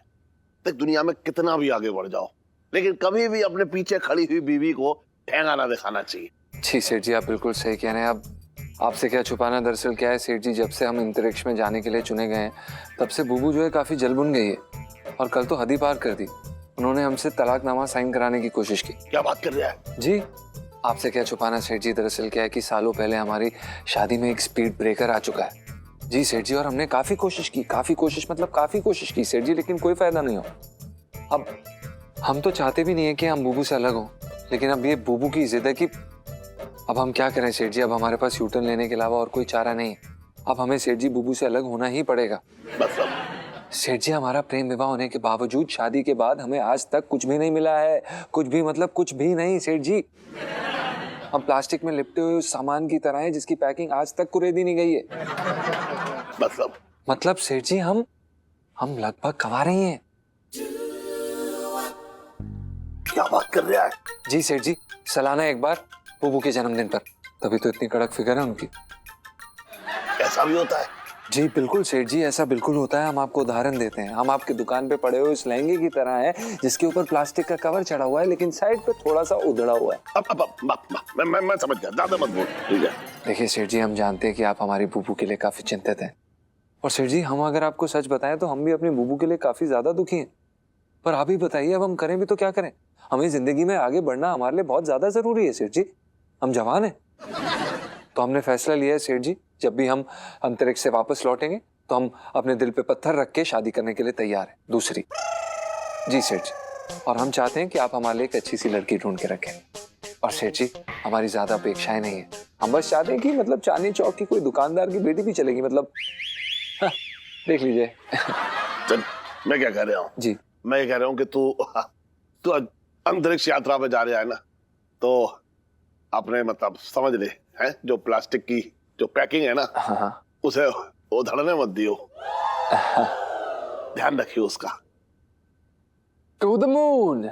देख दुनिया में कितना भी आगे बढ़ जाओ, लेकिन कभी भी अपने पीछे खड़ी हुई बीवी को ठेंगा ना दिखाना चाहिए। जी सेठ जी, आप बिल्कुल सही कह रहे हैं। अब आपसे क्या छुपाना, दरअसल क्या है सेठ जी, जब से हम अंतरिक्ष में जाने के लिए चुने गए हैं तब से बुबू जो है काफी जलबुन गई है, और कल तो हद ही पार कर दी। उन्होंने हमसे तलाकनामा साइन कराने की कोशिश की। क्या बात कर रहा है? जी आपसे क्या छुपाना सेठ जी, दरअसल क्या है कि सालों पहले हमारी शादी में एक स्पीड ब्रेकर आ चुका है। जी सेठ जी, और हमने काफी कोशिश की सेठ जी, लेकिन कोई फायदा नहीं हो। अब हम तो चाहते भी नहीं है कि हम बुबू से अलग हो, लेकिन अब ये बुबू की जिद है कि अब हम क्या करें सेठ जी। अब हमारे पास यूटर्न लेने के अलावा और कोई चारा नहीं है। अब हमें सेठ जी बुबू से अलग होना ही पड़ेगा। सेठ जी, हमारा प्रेम विवाह होने के बावजूद शादी के बाद हमें आज तक कुछ भी नहीं मिला है, कुछ भी मतलब कुछ भी नहीं सेठ जी। हम प्लास्टिक में लिपटे हुए उस सामान की तरह हैं जिसकी पैकिंग आज तक कुरेदी नहीं गई है। मतलब सेठ जी, हम लगभग कमा रही हैं। क्या बात कर रहा है? जी सेठ जी, सालाना एक बार बुबू के जन्मदिन पर, तभी तो इतनी कड़क फिगर है उनकी। ऐसा भी होता है? जी बिल्कुल सेठ जी, ऐसा बिल्कुल होता है। हम आपको उदाहरण देते हैं। हम आपकी दुकान पे पड़े हुए उस लहंगे की तरह है जिसके ऊपर प्लास्टिक का कवर चढ़ा हुआ है, लेकिन साइड पे थोड़ा सा उधड़ा हुआ है। मैं समझ गया, ज्यादा मत बोल, ठीक है? देखिए सेठ जी, हम जानते हैं कि आप हमारी बुबू के लिए काफी चिंतित हैं, और सेठ जी हम अगर आपको सच बताएं तो हम भी अपनी बुबू के लिए काफी ज्यादा दुखी हैं। पर आप ही बताइए, अब हम करें भी तो क्या करें? हमें जिंदगी में आगे बढ़ना हमारे लिए बहुत ज्यादा जरूरी है सेठ जी। हम जवान हैं, तो हमने फैसला लिया है सेठ जी, जब भी हम अंतरिक्ष से वापस लौटेंगे तो हम अपने दिल पे पत्थर रख के शादी करने के लिए तैयार हैं। दूसरी जी सेठ जी, और हम चाहते हैं कि आप हमारे लिए एक अच्छी सी लड़की ढूंढ के रखें। और सेठ जी, हमारी ज्यादा अपेक्षाएं नहीं है, हम बस चाहते हैं कि मतलब चांदनी चौक की कोई दुकानदार की बेटी भी चलेगी, मतलब देख लीजिए। चल, मैं क्या कह रहा हूँ जी, मैं ये कह रहा हूँ कि तू अंतरिक्ष यात्रा पे जा रहा है ना, तो अपने मतलब समझ ले, है जो प्लास्टिक की जो पैकिंग है ना, हाँ, उसे उधड़ने मत दियो। ध्यान रखिए उसका। To the moon.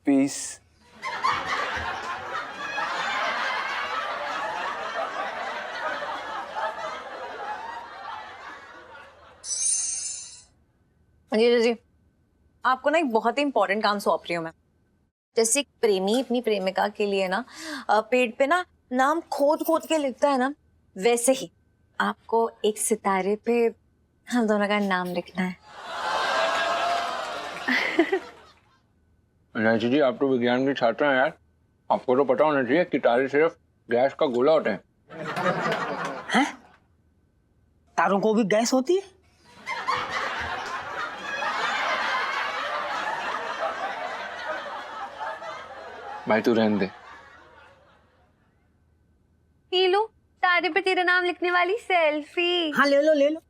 पीस। जी आपको ना एक बहुत ही इंपॉर्टेंट काम सौंप रही हूँ मैं। जैसे एक प्रेमी अपनी प्रेमिका के लिए ना पेड़ पे ना नाम खोद खोद के लिखता है ना, वैसे ही आपको एक सितारे पे हम दोनों का नाम लिखना है। राजू जी, आप तो विज्ञान के छात्र हैं यार, आपको तो पता होना चाहिए कि तारे सिर्फ गैस का गोला होता है। हैं? तारों को भी गैस होती है? भाई तू रहने दे। ये लो तारे पे तेरा नाम लिखने वाली सेल्फी। हाँ ले लो ले लो।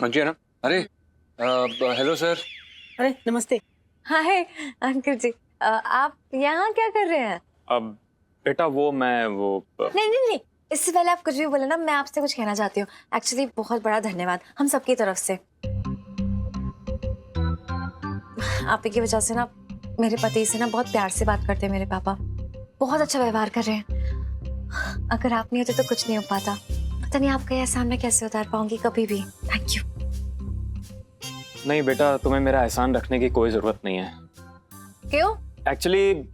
जी ना। अरे हेलो सर। अरे नमस्ते। हाय अंकल जी, आप यहाँ क्या कर रहे हैं? अब बेटा वो नहीं, इससे पहले आप कुछ भी बोले ना, मैं आपसे कुछ कहना चाहती हूँ। एक्चुअली बहुत बड़ा धन्यवाद हम सबकी तरफ से। आप ही की वजह से ना मेरे पति से ना बहुत प्यार से बात करते हैं मेरे पापा, बहुत अच्छा व्यवहार कर रहे हैं। अगर आप नहीं होते तो कुछ नहीं हो पाता। पता नहीं आपका एहसान मैं कैसे उतार पाऊंगी कभी भी। Thank you. नहीं बेटा, तुम्हें मेरा एहसान रखने की कोई जरूरत नहीं है। क्यों? एक्चुअली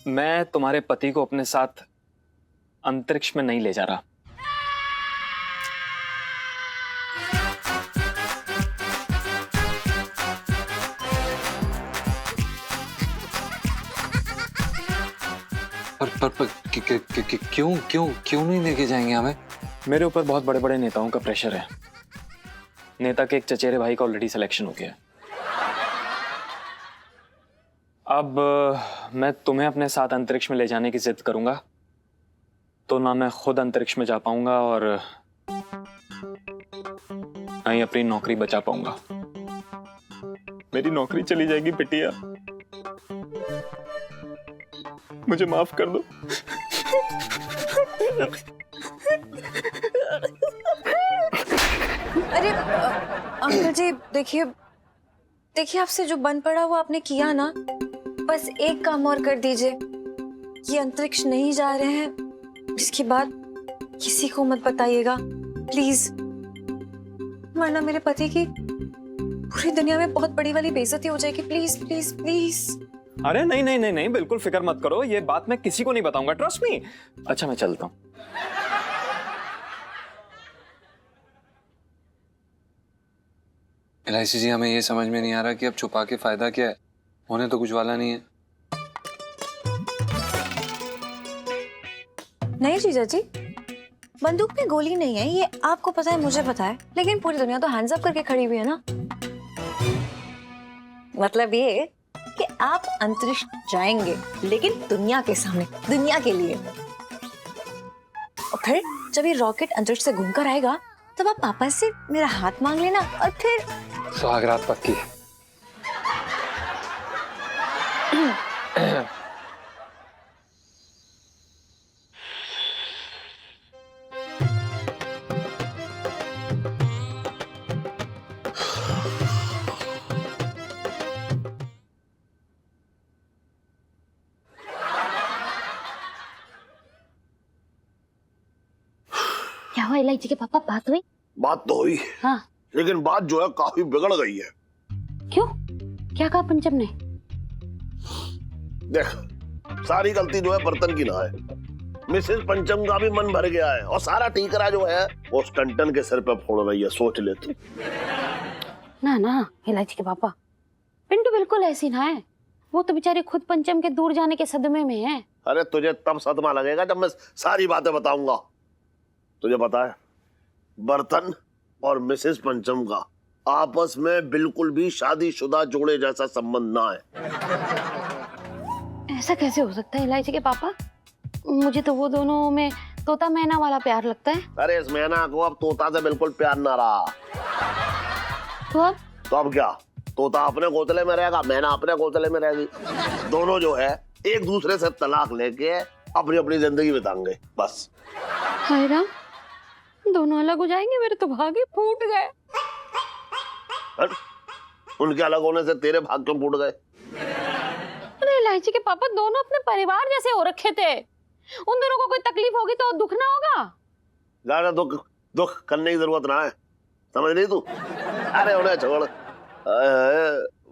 मैं तुम्हारे पति को अपने साथ अंतरिक्ष में नहीं ले जा रहा। पर क्यों नहीं लेके जाएंगे हमें? मेरे ऊपर बहुत बड़े बड़े नेताओं का प्रेशर है। नेता के एक चचेरे भाई का ऑलरेडी सिलेक्शन हो गया है। अब मैं तुम्हें अपने साथ अंतरिक्ष में ले जाने की जिद करूंगा तो ना मैं खुद अंतरिक्ष में जा पाऊंगा और ना ही अपनी नौकरी बचा पाऊंगा। मेरी नौकरी चली जाएगी बिटिया, मुझे माफ कर दो। अरे अंकल जी देखिए आपसे जो बन पड़ा वो आपने किया ना, बस एक काम और कर दीजिए। ये अंतरिक्ष नहीं जा रहे हैं इसके बाद किसी को मत बताइएगा प्लीज, वरना मेरे पति की पूरी दुनिया में बहुत बड़ी वाली बेइज्जती हो जाएगी। Please please please. अरे नहीं, बिल्कुल फिक्र मत करो, ये बात मैं किसी को नहीं बताऊंगा, ट्रस्ट मी। अच्छा मैं चलता हूँ। एलआईसी जी, हमें ये समझ में नहीं आ रहा कि अब छुपा के फायदा क्या है, होने तो कुछ वाला नहीं है। नहीं जीजा जी, बंदूक में गोली नहीं है, ये आपको पता है मुझे पता है, लेकिन पूरी दुनिया तो हैंड्स अप करके खड़ी हुई है ना। मतलब ये कि आप अंतरिक्ष जाएंगे लेकिन दुनिया के सामने, दुनिया के लिए। और फिर जब ये रॉकेट अंतरिक्ष से घूमकर आएगा तब आप पापा से मेरा हाथ मांग लेना और फिर सुहागरात पक्की। क्या हुआ इलायची के पापा, बात हुई? बात तो हुई, हाँ लेकिन बात जो है काफी बिगड़ गई है। क्यों? क्या कहा पंचम ने? देख, सारी गलती जो है बर्तन की ना है। मिसेस पंचम का भी मन भर गया है और सारा टीकरा जो है वो स्टंटन के सिर पे फोड़ रही है। सोच ले तू। ना इलायची के पापा, पिंटू बिल्कुल ऐसी ना है, वो तो बेचारी खुद पंचम के दूर जाने के सदमे में है। अरे तुझे तब सदमा लगेगा जब मैं सारी बातें बताऊंगा। तुझे पता है बर्तन और मिसेस पंचम का आपस में बिल्कुल भी शादीशुदा जोड़े जैसा संबंध ना है। ऐसा कैसे हो सकता है इलायची के पापा? मुझे तो वो दोनों में तोता मैना वाला प्यार लगता है। अरे इस मैना को अब तोता से बिल्कुल प्यार ना रहा। तो अब क्या, तोता अपने घोंसले में रहेगा, मैना अपने घोंसले में रहेगी। दोनों जो है एक दूसरे से तलाक लेके अपनी अपनी जिंदगी बिताएंगे बस। हाय राम, दोनों अलग हो जाएंगे, मेरे तो भाग ही फूट गए। और उनके अलग होने से तेरे भाग क्यों फूट गए? अरे इलायची के पापा दोनों अपने परिवार जैसे हो रखे थे, उन दोनों को कोई तकलीफ होगी तो दुख ना होगा? ज्यादा दुख दुख करने की जरूरत ना है, समझ नहीं तू? अरे उन्हें छोड़।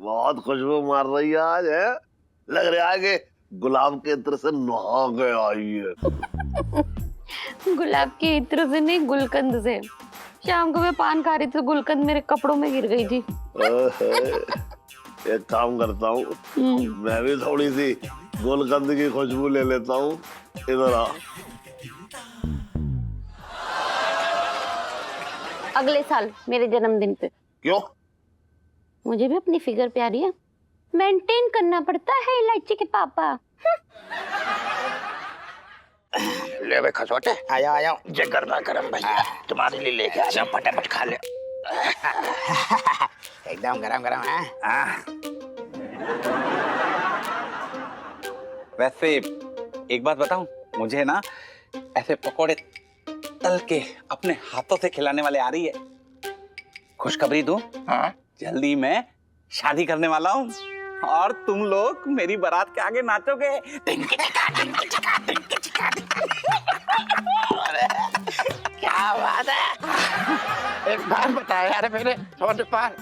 बहुत खुशबू मार रही है आज, है लग रहा है कि गुलाब के इत्र से नहा के आई है। गुलाब के इत्र से नहीं, गुलकंद से। शाम को मैं पान खा रही थी तो गुलकंद मेरे कपड़ों में गिर गई थी। एक काम करता हूँ, मैं भी थोड़ी सी गुलकंद की खुशबू ले लेता हूँ। इधर आ। अगले साल मेरे जन्मदिन पे। क्यों? मुझे भी अपनी फिगर प्यारी है, मेंटेन करना पड़ता है इलायची के पापा। ले भाई खसोटे, आया आया जे गरमा गरम भैया तुम्हारे लिए लेके आ जाओ, फटाफट खा ले। एकदम गरम गरम है। वैसे एक बात बताऊं, मुझे ना ऐसे पकोड़े तल के अपने हाथों से खिलाने वाले आ रही है। खुशखबरी दूं? हाँ? जल्दी मैं शादी करने वाला हूँ और तुम लोग मेरी बारात के आगे नाचोगे। क्या बात है, एक बार बता यार मेरे छोटे पार,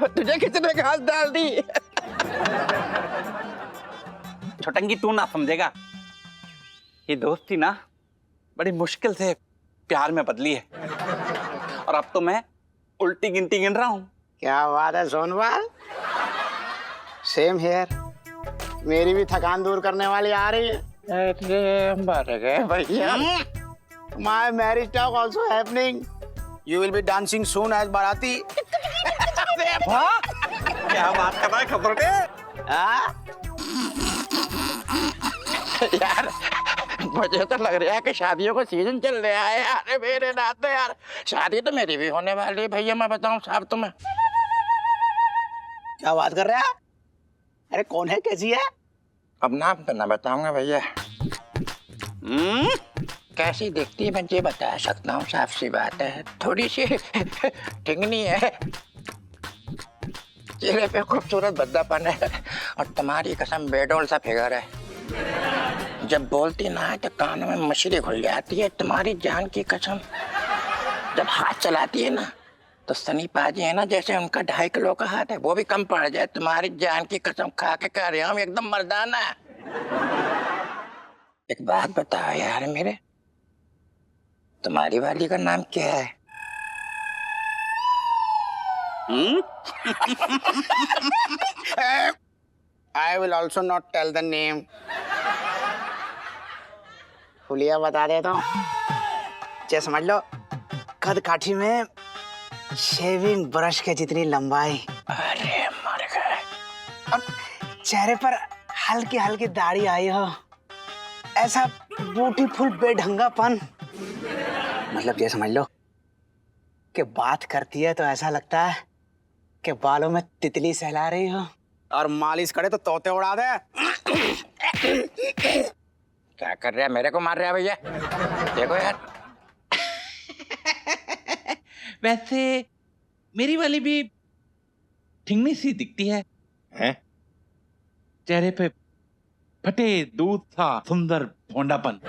तुझे कितने घास डाल दी? छोटंगी तू ना समझेगा, ये दोस्ती ना बड़ी मुश्किल से प्यार में बदली है और अब तो मैं उल्टी गिनती गिन रहा हूँ। क्या बात है सोनवाल, सेम हेयर, मेरी भी थकान दूर करने वाली आ रही है। भैया My marriage talk also happening. You will be dancing soon as Bharati. क्या बात कर रहा है खबरों यार मुझे तो लग रहा है कि शादियों का सीजन चल रहा है यार मेरे नाते। यार शादी तो मेरी भी होने वाली है भैया, मैं बताऊं साहब तुम्हें। क्या बात कर रहे हैं? अरे कौन है, कैसी है? अब नाम तो ना बताऊंगा भैया। कैसी दिखती है मैं ये बता सकता हूँ, साफ सी बात है, थोड़ी सी ठिंगनी है, चेहरे पे खूबसूरत भद्दापन है और तुम्हारी कसम बेडोल सा फिगर है। जब बोलती ना तो कान में मछली घुल जाती है, तुम्हारी जान की कसम। जब हाथ चलाती है ना तो सनी पाजी है ना, जैसे उनका 2.5 किलो का हाथ है वो भी कम पड़ जाए, तुम्हारी जान की कसम खा के कह रहे हम एकदम मर्दाना। एक बात बताओ यार मेरे, तुम्हारी वाली का नाम क्या है? I will also not tell the name. फुलिया बता देता हूँ, जैसे समझ लो कद काठी में शेविंग ब्रश के जितनी लंबाई। अरे मर गए। अब चेहरे पर हल्की हल्की दाढ़ी आई हो, ऐसा ब्यूटीफुल बेढंगापन। मतलब ये समझ लो कि बात करती है तो ऐसा लगता है कि बालों में तितली सहला रही हो, और मालिश करे तो तोते उड़ा दे। क्या कर रहा है, मेरे को मार रहा है भैया? देखो यार। वैसे मेरी वाली भी ठिंगनी सी दिखती है, हैं? चेहरे पे फटे दूध सा सुंदर भोंडापन,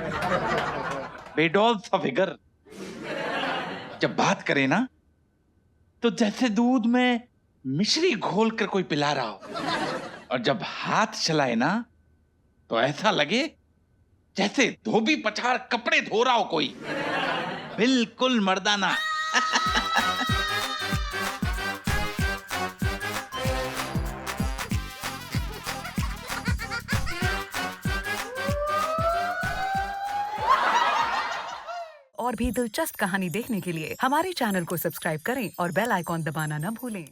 बेडौल सा फिगर। जब बात करे ना तो जैसे दूध में मिश्री घोल कर कोई पिला रहा हो, और जब हाथ चलाए ना तो ऐसा लगे जैसे धोबी पछाड़ कपड़े धो रहा हो कोई। बिल्कुल मर्दाना। और भी दिलचस्प कहानी देखने के लिए हमारे चैनल को सब्सक्राइब करें और बेल आइकॉन दबाना न भूलें।